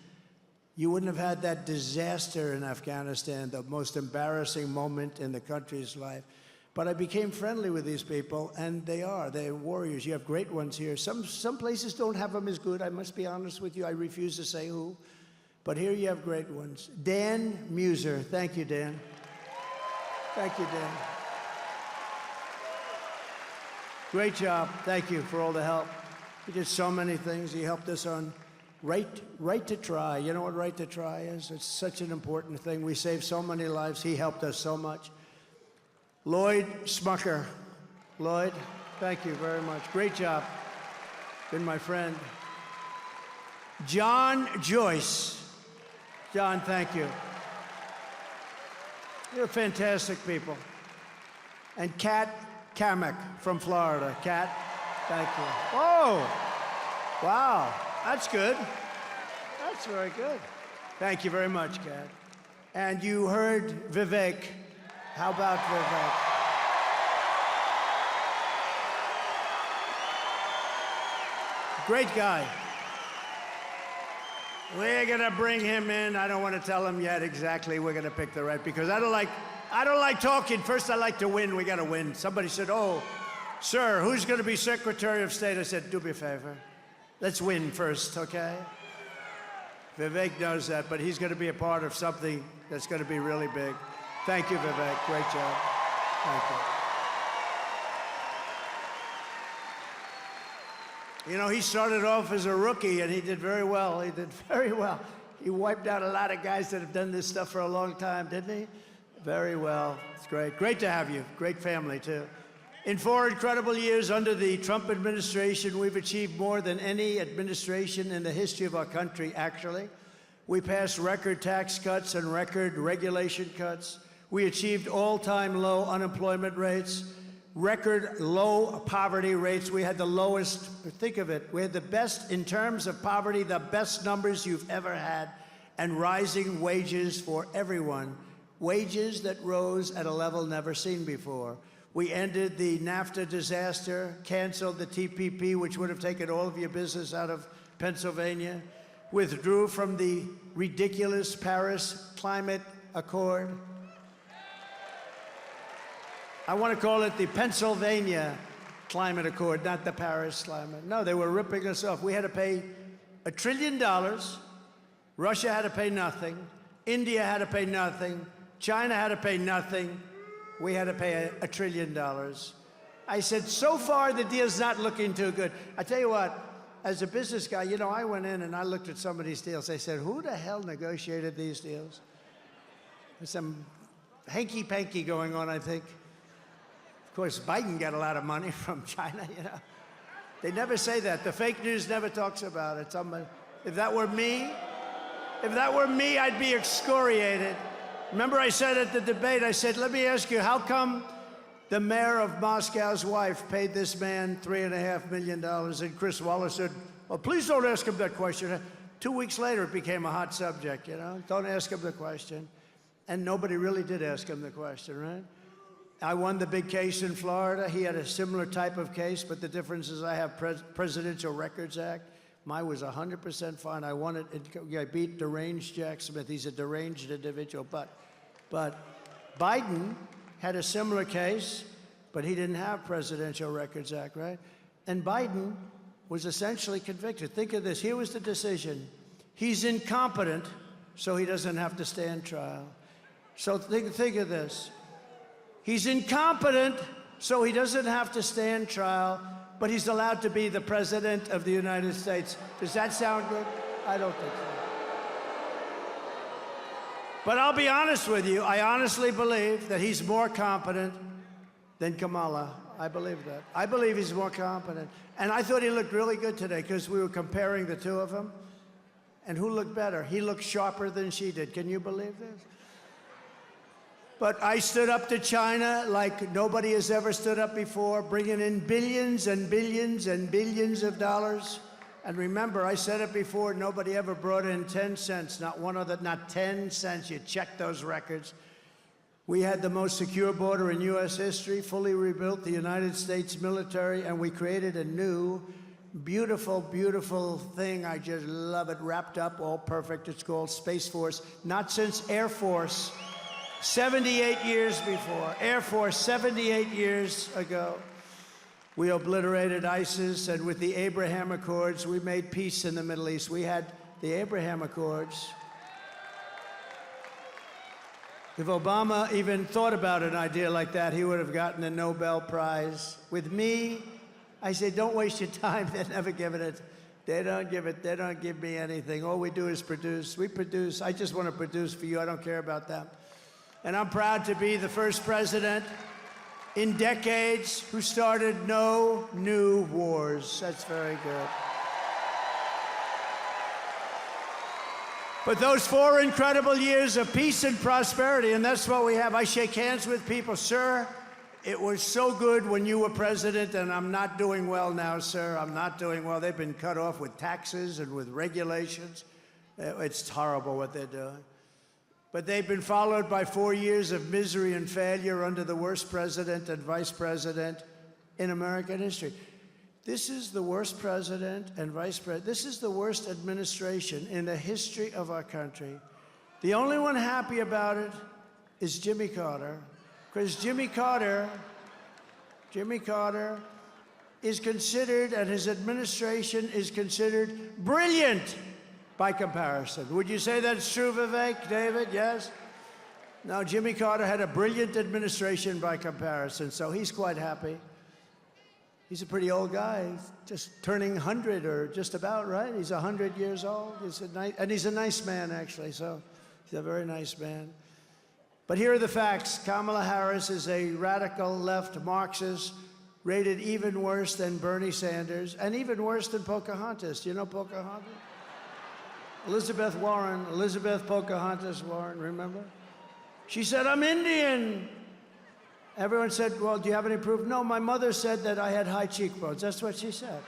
You wouldn't have had that disaster in Afghanistan, the most embarrassing moment in the country's life. But I became friendly with these people, and they're warriors. You have great ones here. Some places don't have them as good, I must be honest with you. I refuse to say who. But here you have great ones. Dan Muser. Thank you, Dan. Thank you, Dan. Great job. Thank you for all the help. He did so many things. He helped us on right to try. You know what right to try is? It's such an important thing. We saved so many lives. He helped us so much. Lloyd Smucker. Lloyd, thank you very much. Great job. Been my friend. John Joyce. John, thank you. You're fantastic people. And Kat Kamek from Florida. Kat, thank you. Whoa. Wow. That's good. That's very good. Thank you very much, Kat. And you heard Vivek. How about Vivek? Great guy. We're gonna bring him in. I don't want to tell him yet exactly we're gonna pick the right, because I don't like talking. First, I like to win. We gotta win. Somebody said, "Oh, sir, who's gonna be Secretary of State?" I said, "Do me a favor. Let's win first, okay?" Vivek knows that, but he's gonna be a part of something that's gonna be really big. Thank you, Vivek. Great job. Thank you. You know, he started off as a rookie, and he did very well. He did very well. He wiped out a lot of guys that have done this stuff for a long time, didn't he? Very well. It's great. Great to have you. Great family, too. In 4 incredible years under the Trump administration, we've achieved more than any administration in the history of our country, actually. We passed record tax cuts and record regulation cuts. We achieved all-time low unemployment rates, record low poverty rates. We had the lowest, think of it, we had the best, in terms of poverty, the best numbers you've ever had, and rising wages for everyone. Wages that rose at a level never seen before. We ended the NAFTA disaster, canceled the TPP, which would have taken all of your business out of Pennsylvania, withdrew from the ridiculous Paris Climate Accord. I want to call it the Pennsylvania Climate Accord, not the Paris Climate. No, they were ripping us off. We had to pay $1 trillion. Russia had to pay nothing. India had to pay nothing. China had to pay nothing. We had to pay $1 trillion. I said, so far, the deal's not looking too good. I tell you what, as a business guy, you know, I went in and I looked at some of these deals. I said, who the hell negotiated these deals? There's some hanky-panky going on, I think. Of course, Biden got a lot of money from China, you know. They never say that. The fake news never talks about it. If that were me, I'd be excoriated. Remember I said at the debate, I said, let me ask you, how come the mayor of Moscow's wife paid this man $3.5 million? And Chris Wallace said, well, please don't ask him that question. 2 weeks later, it became a hot subject, you know? Don't ask him the question. And nobody really did ask him the question, right? I won the big case in Florida. He had a similar type of case, but the difference is I have Presidential Records Act. Mine was 100% fine. I won it. I beat deranged Jack Smith. He's a deranged individual. But Biden had a similar case, but he didn't have Presidential Records Act, right? And Biden was essentially convicted. Think of this. Here was the decision. He's incompetent, so he doesn't have to stand trial. So think of this. He's incompetent, so he doesn't have to stand trial, but he's allowed to be the President of the United States. Does that sound good? I don't think so. But I'll be honest with you. I honestly believe that he's more competent than Kamala. I believe that. I believe he's more competent. And I thought he looked really good today because we were comparing the two of them. And who looked better? He looked sharper than she did. Can you believe this? But I stood up to China like nobody has ever stood up before, bringing in billions and billions and billions of dollars. And remember, I said it before, nobody ever brought in 10 cents, not 10 cents. You check those records. We had the most secure border in U.S. history, fully rebuilt the United States military, and we created a new, beautiful, beautiful thing. I just love it, wrapped up, all perfect. It's called Space Force. Not since Air Force, 78 years before. Air Force, 78 years ago. We obliterated ISIS, and with the Abraham Accords, we made peace in the Middle East. We had the Abraham Accords. If Obama even thought about an idea like that, he would have gotten a Nobel Prize. With me, I say, don't waste your time. They never give it. They don't give me anything. All we do is produce. We produce. I just want to produce for you. I don't care about them. And I'm proud to be the first president in decades who started no new wars. That's very good. But those 4 incredible years of peace and prosperity, and that's what we have. I shake hands with people. Sir, it was so good when you were president, and I'm not doing well now, sir. I'm not doing well. They've been cut off with taxes and with regulations. It's horrible what they're doing. But they've been followed by 4 years of misery and failure under the worst president and vice president in American history. This is the worst president and vice president. This is the worst administration in the history of our country. The only one happy about it is Jimmy Carter, because Jimmy Carter is considered, and his administration is considered brilliant by comparison. Would you say that's true, Vivek, David? Yes? No, Jimmy Carter had a brilliant administration by comparison, so he's quite happy. He's a pretty old guy, he's just turning 100 or just about, right? He's 100 years old. He's a nice man, actually, so he's a very nice man. But here are the facts. Kamala Harris is a radical left Marxist, rated even worse than Bernie Sanders, and even worse than Pocahontas. Do you know Pocahontas? Elizabeth Pocahontas Warren, remember? She said, I'm Indian. Everyone said, well, do you have any proof? No, my mother said that I had high cheekbones. That's what she said.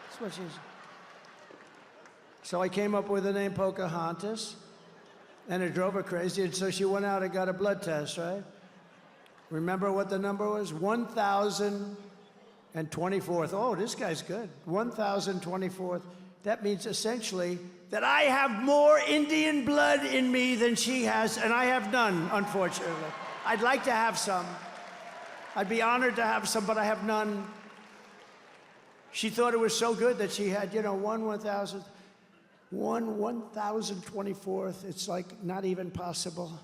That's what she said. So I came up with the name Pocahontas, and it drove her crazy, and so she went out and got a blood test, right? Remember what the number was? 1,024th. Oh, this guy's good. 1,024th. That means essentially that I have more Indian blood in me than she has, and I have none, unfortunately. I'd like to have some. I'd be honored to have some, but I have none. She thought it was so good that she had, 1,024th. It's like not even possible.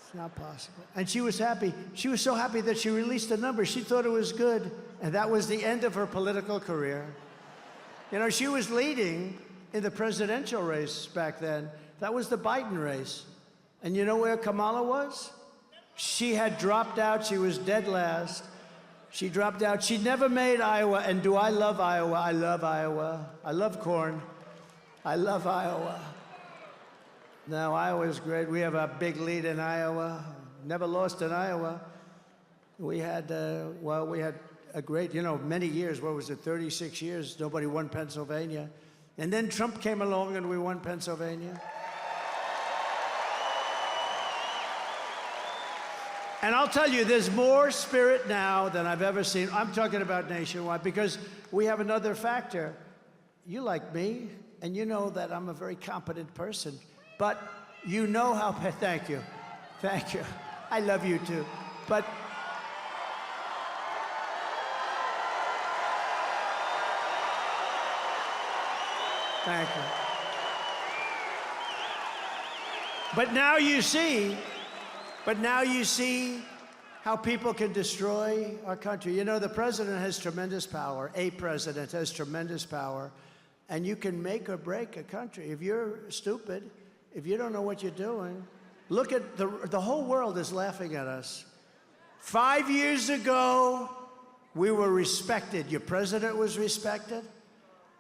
It's not possible. And she was happy. She was so happy that she released a number. She thought it was good, and that was the end of her political career. She was leading in the presidential race back then. That was the Biden race. And you know where Kamala was? She had dropped out. She was dead last. She dropped out. She never made Iowa. And do I love Iowa? I love Iowa. I love corn. I love Iowa. Now, Iowa's great. We have a big lead in Iowa. Never lost in Iowa. We had, we had a great, many years. What was it, 36 years? Nobody won Pennsylvania. And then Trump came along and we won Pennsylvania. And I'll tell you, there's more spirit now than I've ever seen. I'm talking about nationwide because we have another factor. You like me, and you know that I'm a very competent person. But you know how, thank you. Thank you. I love you too. But thank you. But now you see how people can destroy our country. You know, the president has tremendous power. A president has tremendous power. And you can make or break a country. If you're stupid, if you don't know what you're doing, look at the whole world is laughing at us. 5 years ago, we were respected. Your president was respected,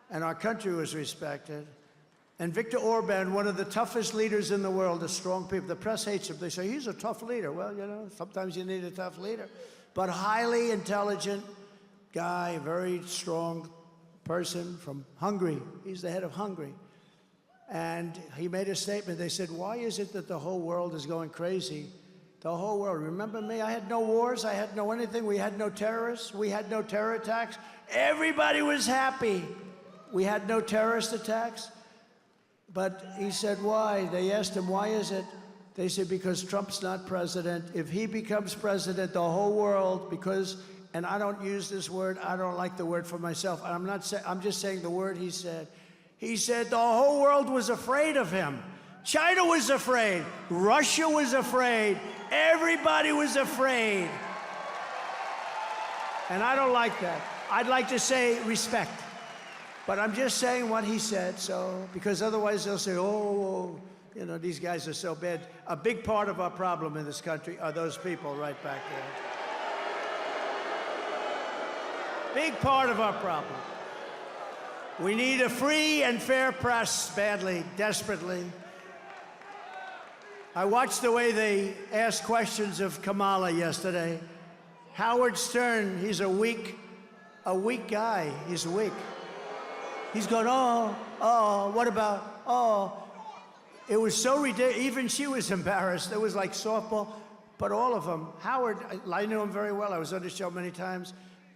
and our country was respected. And Viktor Orban, one of the toughest leaders in the world, the strong people. The press hates him. They say, he's a tough leader. Well, sometimes you need a tough leader. But highly intelligent guy, very strong person from Hungary. He's the head of Hungary. And he made a statement. They said, why is it that the whole world is going crazy? The whole world. Remember me? I had no wars. I had no anything. We had no terrorists. We had no terror attacks. Everybody was happy. We had no terrorist attacks. But he said, why? They asked him, why is it? They said, because Trump's not president. If he becomes president, the whole world, and I don't use this word, I don't like the word for myself. I'm just saying the word he said. He said the whole world was afraid of him. China was afraid. Russia was afraid. Everybody was afraid. And I don't like that. I'd like to say respect. But I'm just saying what he said, because otherwise they'll say, oh, these guys are so bad. A big part of our problem in this country are those people right back there. Big part of our problem. We need a free and fair press badly, desperately. I watched the way they asked questions of Kamala yesterday. Howard Stern, he's a weak guy. He's weak. He's going, oh, what about, oh. It was so ridiculous. Even she was embarrassed. It was like softball. But all of them. Howard, I knew him very well. I was on the show many times.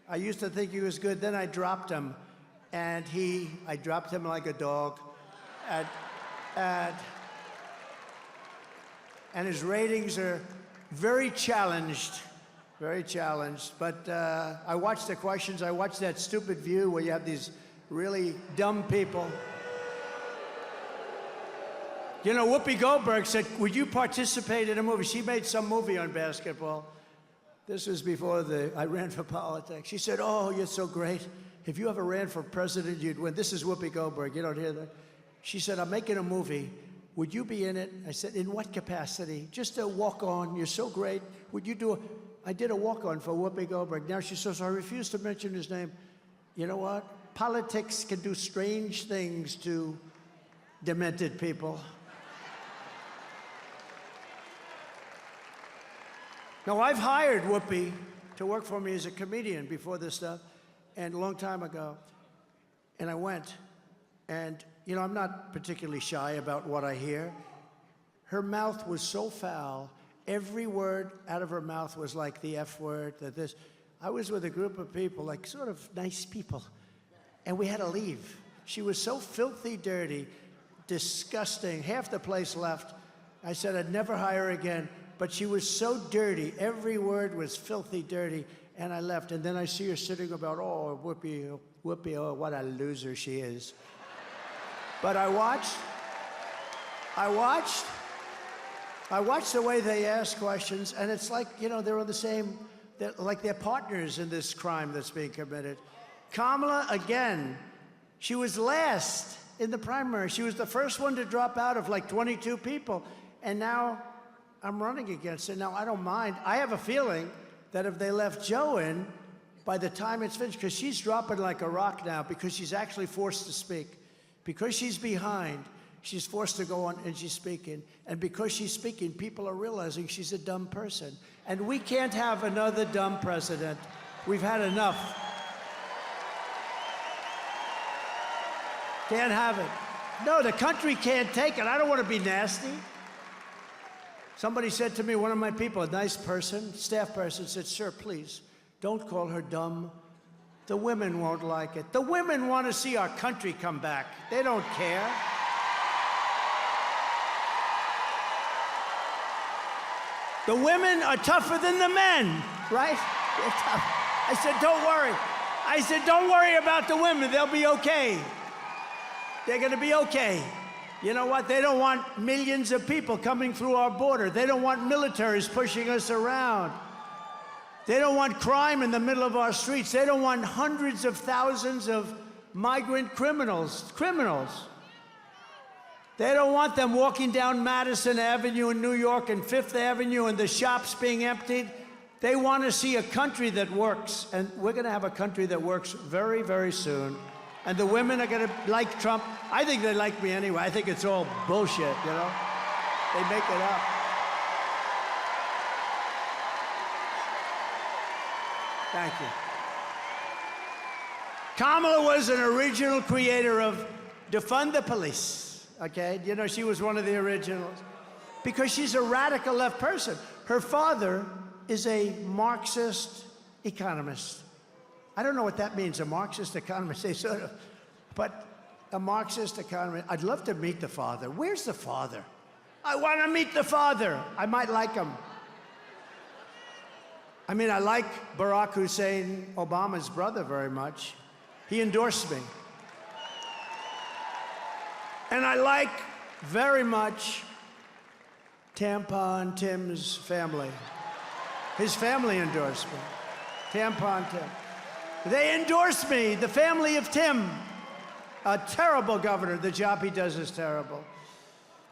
I used to think he was good. Then I dropped him. And I dropped him like a dog. And his ratings are very challenged. Very challenged. But I watched the questions. I watched that stupid View where you have these really dumb people. Whoopi Goldberg said, would you participate in a movie? She made some movie on basketball. This was before I ran for politics. She said, oh, you're so great. If you ever ran for president, you'd win. This is Whoopi Goldberg. You don't hear that? She said, I'm making a movie. Would you be in it? I said, in what capacity? Just a walk-on. You're so great. Would you do I did a walk-on for Whoopi Goldberg. Now she says, I refuse to mention his name. You know what? Politics can do strange things to demented people. Now, I've hired Whoopi to work for me as a comedian before this stuff, and a long time ago. And I went, and, I'm not particularly shy about what I hear. Her mouth was so foul. Every word out of her mouth was like the F word, this. I was with a group of people, like sort of nice people, and we had to leave. She was so filthy dirty, disgusting. Half the place left. I said I'd never hire her again. But she was so dirty. Every word was filthy dirty. And I left. And then I see her sitting about, oh, Whoopi, oh, what a loser she is. But I watched the way they ask questions. And it's like, they're on the same, they're partners in this crime that's being committed. Kamala, again, she was last in the primary. She was the first one to drop out of like 22 people. And now I'm running against her. Now, I don't mind. I have a feeling that if they left Joe in, by the time it's finished, because she's dropping like a rock now, because she's actually forced to speak. Because she's behind, she's forced to go on and she's speaking. And because she's speaking, people are realizing she's a dumb person. And we can't have another dumb president. We've had enough. Can't have it. No, the country can't take it. I don't want to be nasty. Somebody said to me, one of my people, a nice person, staff person, said, "Sir, please, don't call her dumb. The women won't like it." The women want to see our country come back. They don't care. The women are tougher than the men, right? They're tough. I said, don't worry. I said, don't worry about the women. They'll be okay. They're going to be okay. You know what? They don't want millions of people coming through our border. They don't want militaries pushing us around. They don't want crime in the middle of our streets. They don't want hundreds of thousands of migrant criminals. They don't want them walking down Madison Avenue in New York and Fifth Avenue and the shops being emptied. They want to see a country that works. And we're going to have a country that works very, very soon. And the women are going to like Trump. I think they like me anyway. I think it's all bullshit, you know? They make it up. Thank you. Kamala was an original creator of defund the police, okay? You know, she was one of the originals. Because she's a radical left person. Her father is a Marxist economist. I don't know what that means, a Marxist economist. They sort of, but a Marxist economist. I'd love to meet the father. Where's the father? I want to meet the father. I might like him. I mean, I like Barack Hussein Obama's brother very much. He endorsed me. And I like very much Tampon Tim's family. His family endorsed me. Tampon Tim. They endorsed me, the family of Tim. A terrible governor. The job he does is terrible.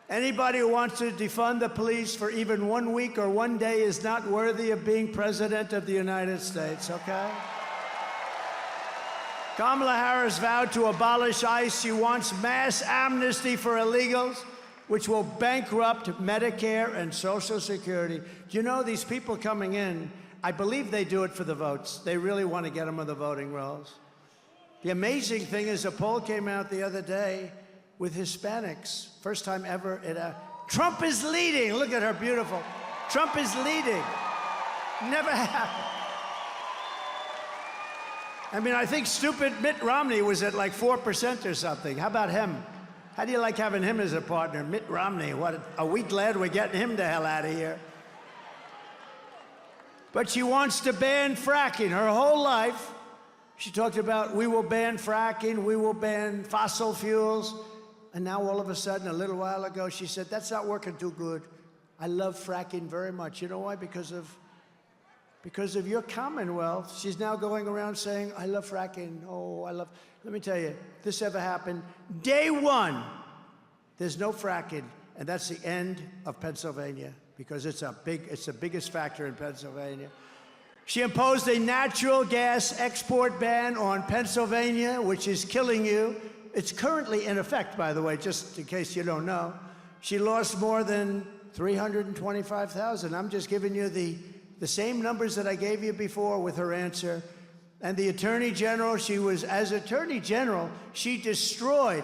Anybody who wants to defund the police for even 1 week or 1 day is not worthy of being president of the United States, okay? Kamala Harris vowed to abolish ICE. She wants mass amnesty for illegals, which will bankrupt Medicare and Social Security. Do you know these people coming in, I believe they do it for the votes. They really want to get them on the voting rolls. The amazing thing is a poll came out the other day with Hispanics. First time ever. Trump is leading. Look at her, beautiful. Trump is leading. Never happened. I mean, I think stupid Mitt Romney was at like 4% or something. How about him? How do you like having him as a partner? Mitt Romney, what? Are we glad we're getting him the hell out of here? But she wants to ban fracking. Her whole life, she talked about, we will ban fracking, we will ban fossil fuels. And now all of a sudden, a little while ago, she said, that's not working too good. I love fracking very much. You know why? Because of your Commonwealth. She's now going around saying, I love fracking. Oh, I love... Let me tell you, if this ever happened, day one, there's no fracking. And that's the end of Pennsylvania, because it's the biggest factor in Pennsylvania. She imposed a natural gas export ban on Pennsylvania, which is killing you. It's currently in effect, by the way, just in case you don't know. She lost more than 325,000. I'm just giving you the same numbers that I gave you before with her answer. And the Attorney General, as Attorney General, she destroyed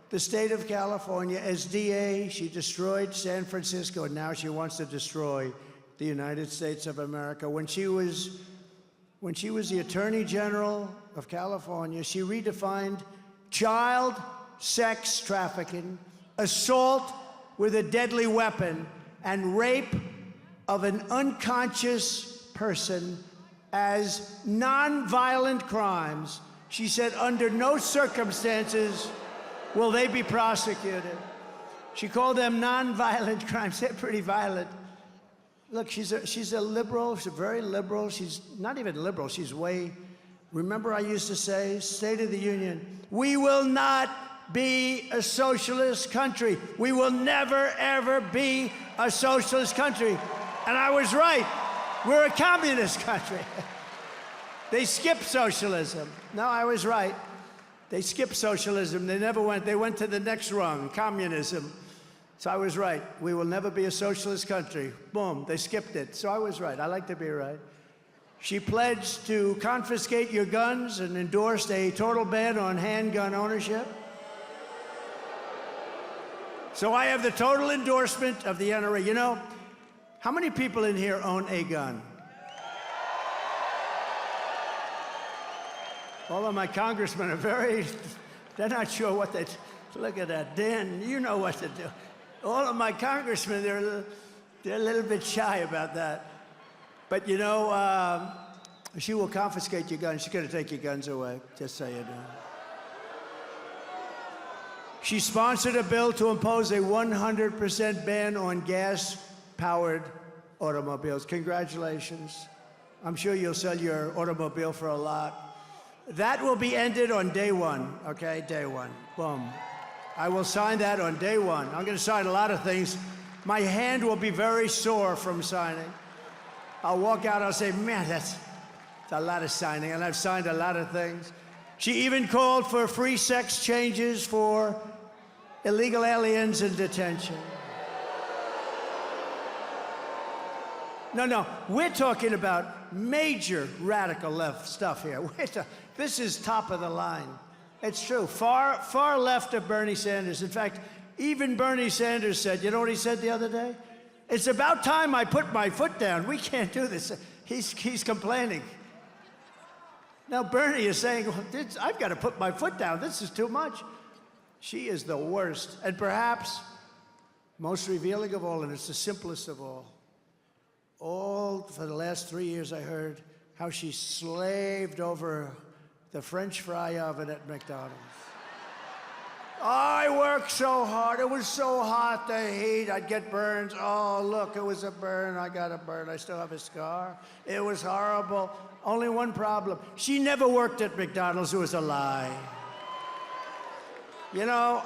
the state of California. As DA, she destroyed San Francisco, and now she wants to destroy the United States of America. When she was the Attorney General of California, she redefined child sex trafficking, assault with a deadly weapon, and rape of an unconscious person as non-violent crimes. She said under no circumstances will they be prosecuted. She called them non-violent crimes. They're pretty violent. Look, she's a liberal. She's very liberal. She's not even liberal. She's way... Remember I used to say, State of the Union, we will not be a socialist country. We will never, ever be a socialist country. And I was right. We're a communist country. They skipped socialism. No, I was right. They skipped socialism. They went to the next rung, communism. So I was right. We will never be a socialist country. Boom, they skipped it. So I was right. I like to be right. She pledged to confiscate your guns and endorsed a total ban on handgun ownership. So I have the total endorsement of the NRA. You know, how many people in here own a gun? All of my congressmen are they're not sure what look at that. Dan, you know what to do. All of my congressmen, they're a little bit shy about that. But you know, she will confiscate your guns. She's going to take your guns away, just so you know. She sponsored a bill to impose a 100% ban on gas-powered automobiles. Congratulations. I'm sure you'll sell your automobile for a lot. That will be ended on day one, okay? Day one. Boom. I will sign that on day one. I'm going to sign a lot of things. My hand will be very sore from signing. I'll walk out, I'll say, man, that's a lot of signing, and I've signed a lot of things. She even called for free sex changes for illegal aliens in detention. No, we're talking about major radical left stuff here. This is top of the line. It's true. Far left of Bernie Sanders. In fact, even Bernie Sanders said, you know what he said the other day? It's about time I put my foot down. We can't do this. He's complaining. Now Bernie is saying, well, I've got to put my foot down. This is too much. She is the worst, and perhaps most revealing of all, and it's the simplest of all. All for the last 3 years, I heard how she slaved over the French fry oven at McDonald's. I worked so hard. It was so hot, the heat. I'd get burns. Oh, look, it was a burn. I got a burn. I still have a scar. It was horrible. Only one problem. She never worked at McDonald's. It was a lie. You know,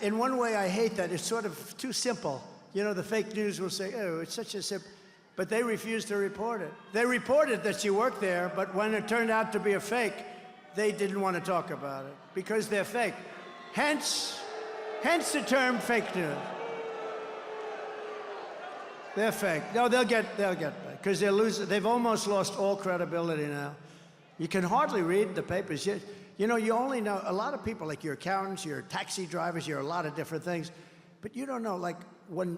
in one way, I hate that. It's sort of too simple. You know, the fake news will say, oh, it's such a simple. But they refused to report it. They reported that she worked there, but when it turned out to be a fake, they didn't want to talk about it because they're fake. Hence the term fake news. They're fake. No, they'll get back because they've almost lost all credibility now. You can hardly read the papers. You know, you only know a lot of people, like your accountants, your taxi drivers, you're a lot of different things, but you don't know, like when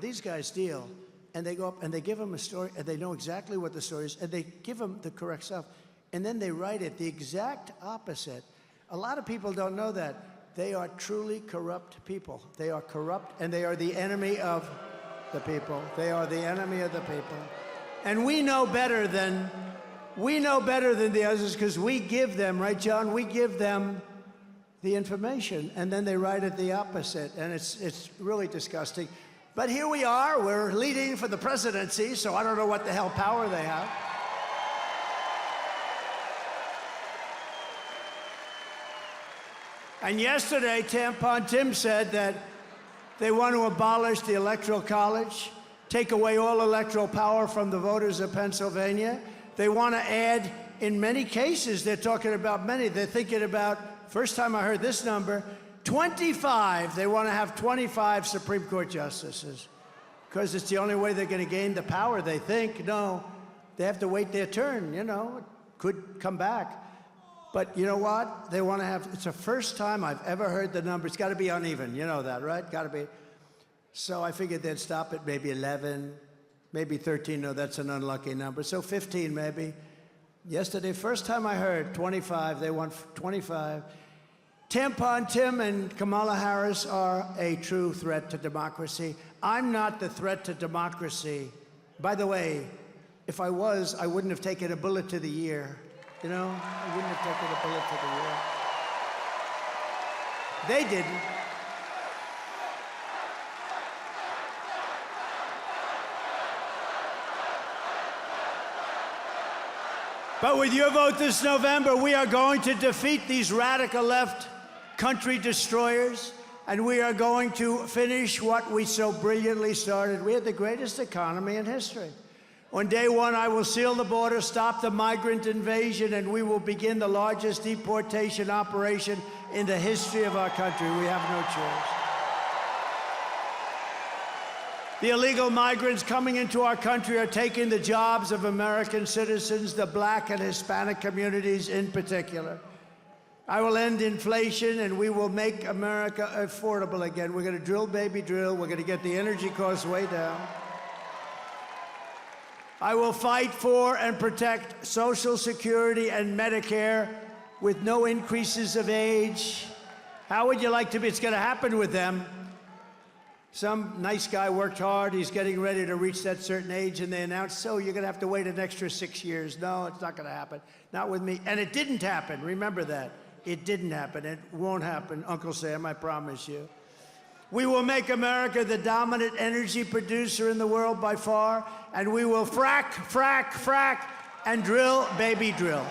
these guys deal, and they go up and they give them a story, and they know exactly what the story is, and they give them the correct stuff, and then they write it the exact opposite. A lot of people don't know that. They are truly corrupt people. They are corrupt, and they are the enemy of the people. They are the enemy of the people. And we know better than the others because we give them, right, John? We give them the information, and then they write it the opposite, and it's really disgusting. But here we are, we're leading for the presidency, so I don't know what the hell power they have. And yesterday, Tampon Tim said that they want to abolish the Electoral College, take away all electoral power from the voters of Pennsylvania. They want to add, in many cases, they're talking about many, they're thinking about, first time I heard this number, 25. They want to have 25 Supreme Court justices because it's the only way they're going to gain the power, they think. No, they have to wait their turn, you know. It could come back. But you know what? They want to have, it's the first time I've ever heard the number. It's got to be uneven. You know that, right? Got to be. So I figured they'd stop at maybe 11, maybe 13. No, that's an unlucky number. So 15 maybe. Yesterday, first time I heard 25. They want 25. Tampon Tim and Kamala Harris are a true threat to democracy. I'm not the threat to democracy. By the way, if I was, I wouldn't have taken a bullet to the ear. You know, I wouldn't have taken a bullet to the ear. They didn't. But with your vote this November, we are going to defeat these radical left country destroyers, and we are going to finish what we so brilliantly started. We had the greatest economy in history. On day one, I will seal the border, stop the migrant invasion, and we will begin the largest deportation operation in the history of our country. We have no choice. The illegal migrants coming into our country are taking the jobs of American citizens, the Black and Hispanic communities in particular. I will end inflation, and we will make America affordable again. We're going to drill, baby, drill. We're going to get the energy costs way down. I will fight for and protect Social Security and Medicare with no increases of age. How would you like to be? It's going to happen with them. Some nice guy worked hard. He's getting ready to reach that certain age, and they announced, so you're going to have to wait an extra 6 years. No, it's not going to happen. Not with me. And it didn't happen. Remember that. It didn't happen. It won't happen, Uncle Sam, I promise you. We will make America the dominant energy producer in the world by far, and we will frack, frack, frack, and drill, baby, drill.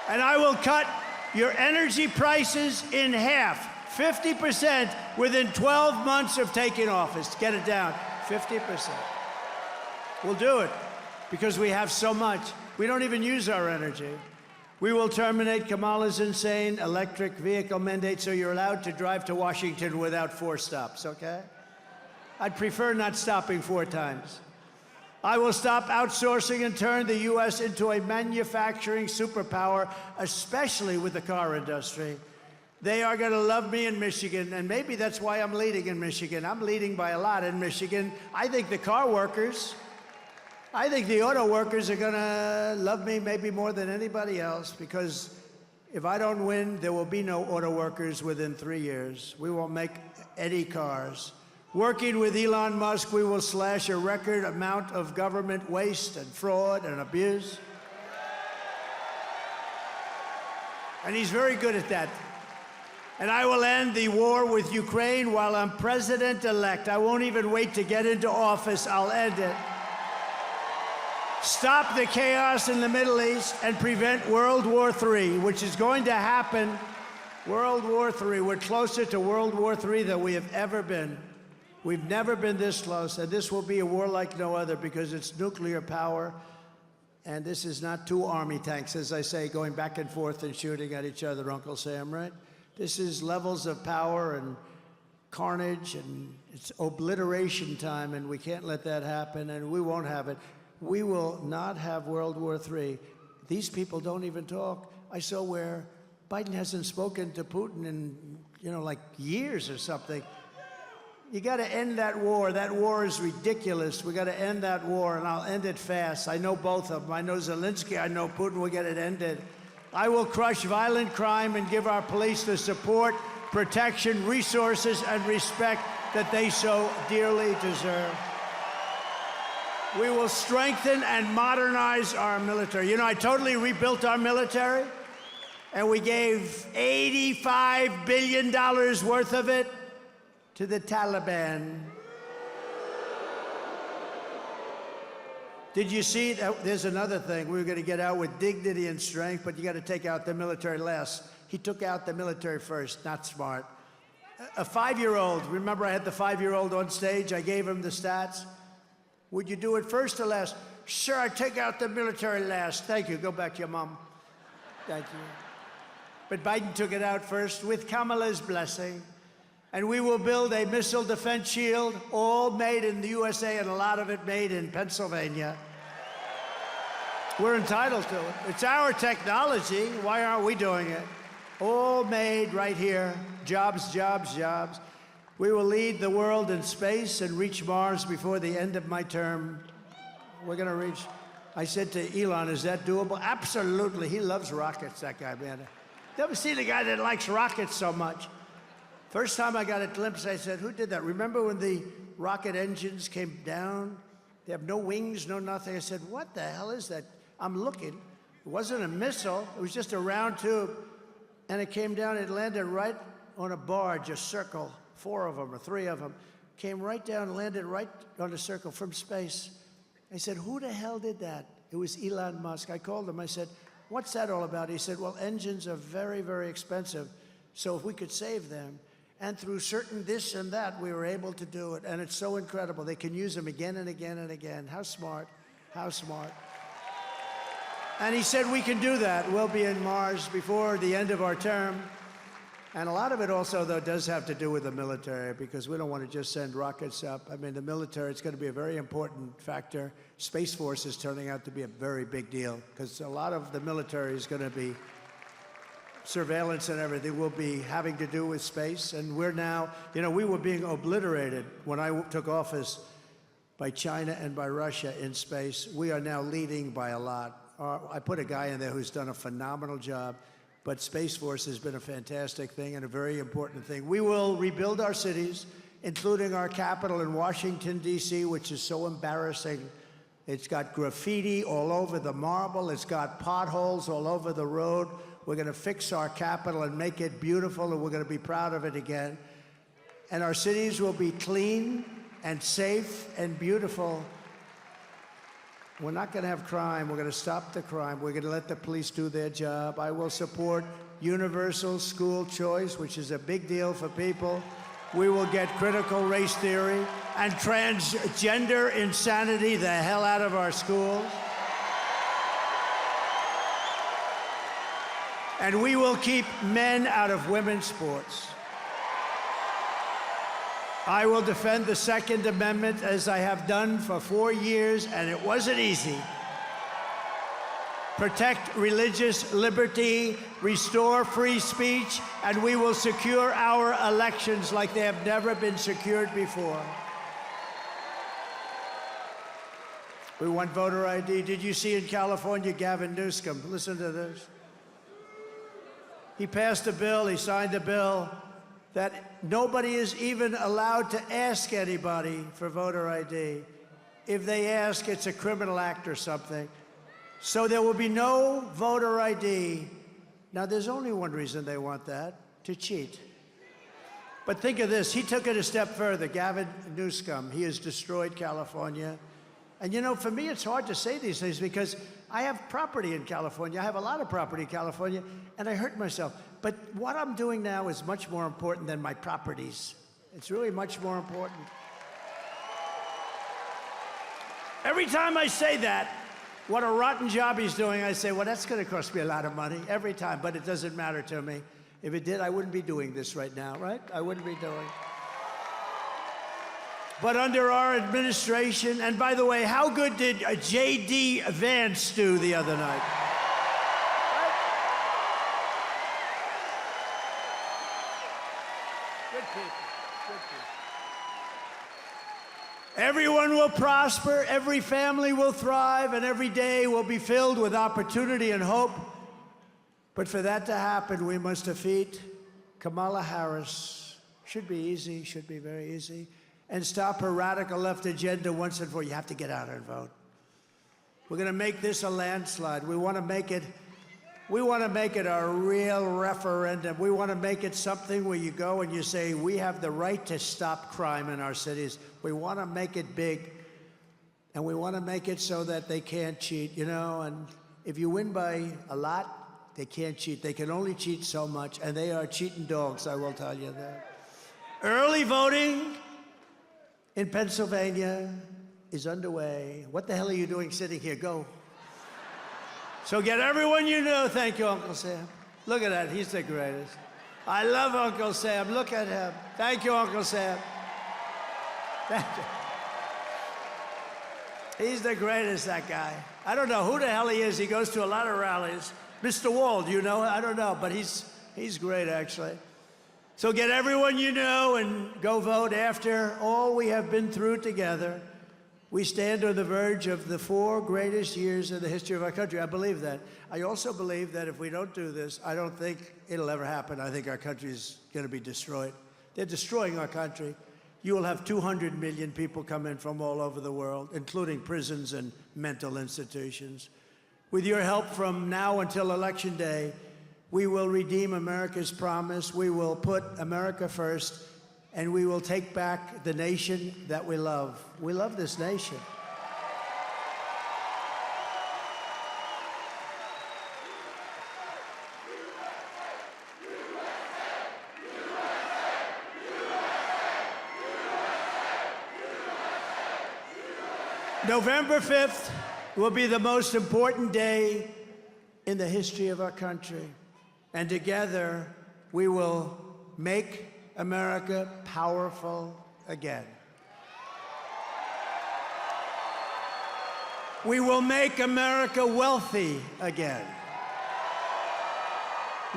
And I will cut your energy prices in half, 50%, within 12 months of taking office. Get it down, 50%. We'll do it because we have so much. We don't even use our energy. We will terminate Kamala's insane electric vehicle mandate so you're allowed to drive to Washington without 4 stops, okay? I'd prefer not stopping 4 times. I will stop outsourcing and turn the U.S. into a manufacturing superpower, especially with the car industry. They are going to love me in Michigan, and maybe that's why I'm leading in Michigan. I'm leading by a lot in Michigan. I think the car workers, I think the auto workers are going to love me maybe more than anybody else, because if I don't win, there will be no auto workers within 3 years. We won't make any cars. Working with Elon Musk, we will slash a record amount of government waste and fraud and abuse. And he's very good at that. And I will end the war with Ukraine while I'm president-elect. I won't even wait to get into office. I'll end it. Stop the chaos in the Middle East and prevent World War III, which is going to happen. World War III. We're closer to World War III than we have ever been. We've never been this close, and this will be a war like no other because it's nuclear power, and this is not 2 army tanks, as I say, going back and forth and shooting at each other, Uncle Sam, right? This is levels of power and carnage, and it's obliteration time, and we can't let that happen, and we won't have it. We will not have World War III. These people don't even talk. I saw where Biden hasn't spoken to Putin in, like years or something. You got to end that war. That war is ridiculous. We got to end that war, and I'll end it fast. I know both of them. I know Zelensky. I know Putin will get it ended. I will crush violent crime and give our police the support, protection, resources, and respect that they so dearly deserve. We will strengthen and modernize our military. I totally rebuilt our military, and we gave $85 billion worth of it to the Taliban. Did you see that? There's another thing. We were going to get out with dignity and strength, but you got to take out the military last. He took out the military first. Not smart. A 5-year-old. Remember, I had the 5-year-old on stage. I gave him the stats. Would you do it first or last? Sure, I take out the military last. Thank you. Go back to your mom. Thank you. But Biden took it out first with Kamala's blessing. And we will build a missile defense shield, all made in the USA, and a lot of it made in Pennsylvania. We're entitled to it. It's our technology. Why aren't we doing it? All made right here. Jobs, jobs, jobs. We will lead the world in space and reach Mars before the end of my term. We're going to reach. I said to Elon, is that doable? Absolutely. He loves rockets, that guy, man. Never seen a guy that likes rockets so much. First time I got a glimpse, I said, who did that? Remember when the rocket engines came down? They have no wings, no nothing. I said, what the hell is that? I'm looking. It wasn't a missile. It was just a round tube. And it came down. It landed right on a barge, a circle, 4 of them or 3 of them. Came right down and landed right on a circle from space. I said, who the hell did that? It was Elon Musk. I called him. I said, what's that all about? He said, well, engines are very, very expensive. So if we could save them. And through certain this and that, we were able to do it. And it's so incredible. They can use them again and again and again. How smart, how smart. And he said we can do that. We'll be in Mars before the end of our term. And a lot of it also, though, does have to do with the military, because we don't want to just send rockets up. I mean, the military, it's going to be a very important factor. Space Force is turning out to be a very big deal, because a lot of the military is going to be surveillance and everything will be having to do with space. And we're now, you know, we were being obliterated when I took office by China and by Russia in space. We are now leading by a lot. I put a guy in there who's done a phenomenal job. But Space Force has been a fantastic thing and a very important thing. We will rebuild our cities, including our capital in Washington, D.C., which is so embarrassing. It's got graffiti all over the marble. It's got potholes all over the road. We're going to fix our capital and make it beautiful, and we're going to be proud of it again. And our cities will be clean and safe and beautiful. We're not going to have crime. We're going to stop the crime. We're going to let the police do their job. I will support universal school choice, which is a big deal for people. We will get critical race theory and transgender insanity the hell out of our schools. And we will keep men out of women's sports. I will defend the Second Amendment as I have done for 4 years, and it wasn't easy. Protect religious liberty, restore free speech, and we will secure our elections like they have never been secured before. We want voter ID. Did you see in California, Gavin Newsom? Listen to this. He passed a bill, he signed a bill, that nobody is even allowed to ask anybody for voter ID. If they ask, it's a criminal act or something. So there will be no voter ID. Now, there's only one reason they want that, to cheat. But think of this, he took it a step further, Gavin Newsom. He has destroyed California. And you know, for me, it's hard to say these things because I have property in California. I have a lot of property in California, and I hurt myself. But what I'm doing now is much more important than my properties. It's really much more important. Every time I say that, what a rotten job he's doing, I say, well, that's going to cost me a lot of money every time, but it doesn't matter to me. If it did, I wouldn't be doing this right now, right? I wouldn't be doing. But under our administration, and by the way, how good did J.D. Vance do the other night? Good people, good people. Everyone will prosper, every family will thrive, and every day will be filled with opportunity and hope. But for that to happen, we must defeat Kamala Harris. Should be easy, should be very easy. And stop her radical left agenda once and for all. You have to get out and vote. We're going to make this a landslide. We want to make it a real referendum. We want to make it something where you go and you say, we have the right to stop crime in our cities. We want to make it big. And we want to make it so that they can't cheat, you know. And if you win by a lot, they can't cheat. They can only cheat so much. And they are cheating dogs, I will tell you that. Early voting in Pennsylvania is underway. What the hell are you doing sitting here? Go. So get everyone you know. Thank you, Uncle Sam. Look at that. He's the greatest. I love Uncle Sam. Look at him. Thank you, Uncle Sam. Thank you. He's the greatest, that guy. I don't know who the hell he is. He goes to a lot of rallies. Mr. Wall, do you know? I don't know, but he's great, actually. So get everyone you know and go vote. After all we have been through together, we stand on the verge of the 4 greatest years in the history of our country. I believe that. I also believe that if we don't do this, I don't think it'll ever happen. I think our country's going to be destroyed. They're destroying our country. You will have 200 million people come in from all over the world, including prisons and mental institutions. With your help from now until Election Day, we will redeem America's promise. We will put America first, and we will take back the nation that we love. We love this nation. November 5th will be the most important day in the history of our country. And together, we will make America powerful again. We will make America wealthy again.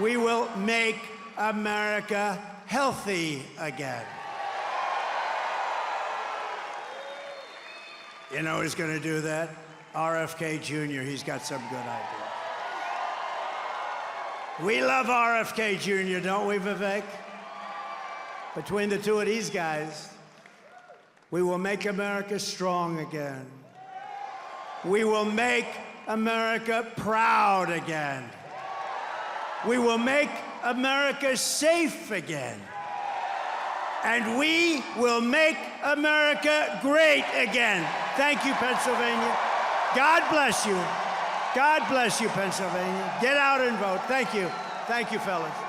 We will make America healthy again. You know who's going to do that? RFK Jr. He's got some good ideas. We love RFK Jr., don't we, Vivek? Between the two of these guys, we will make America strong again. We will make America proud again. We will make America safe again. And we will make America great again. Thank you, Pennsylvania. God bless you. God bless you, Pennsylvania. Get out and vote. Thank you. Thank you, fellas.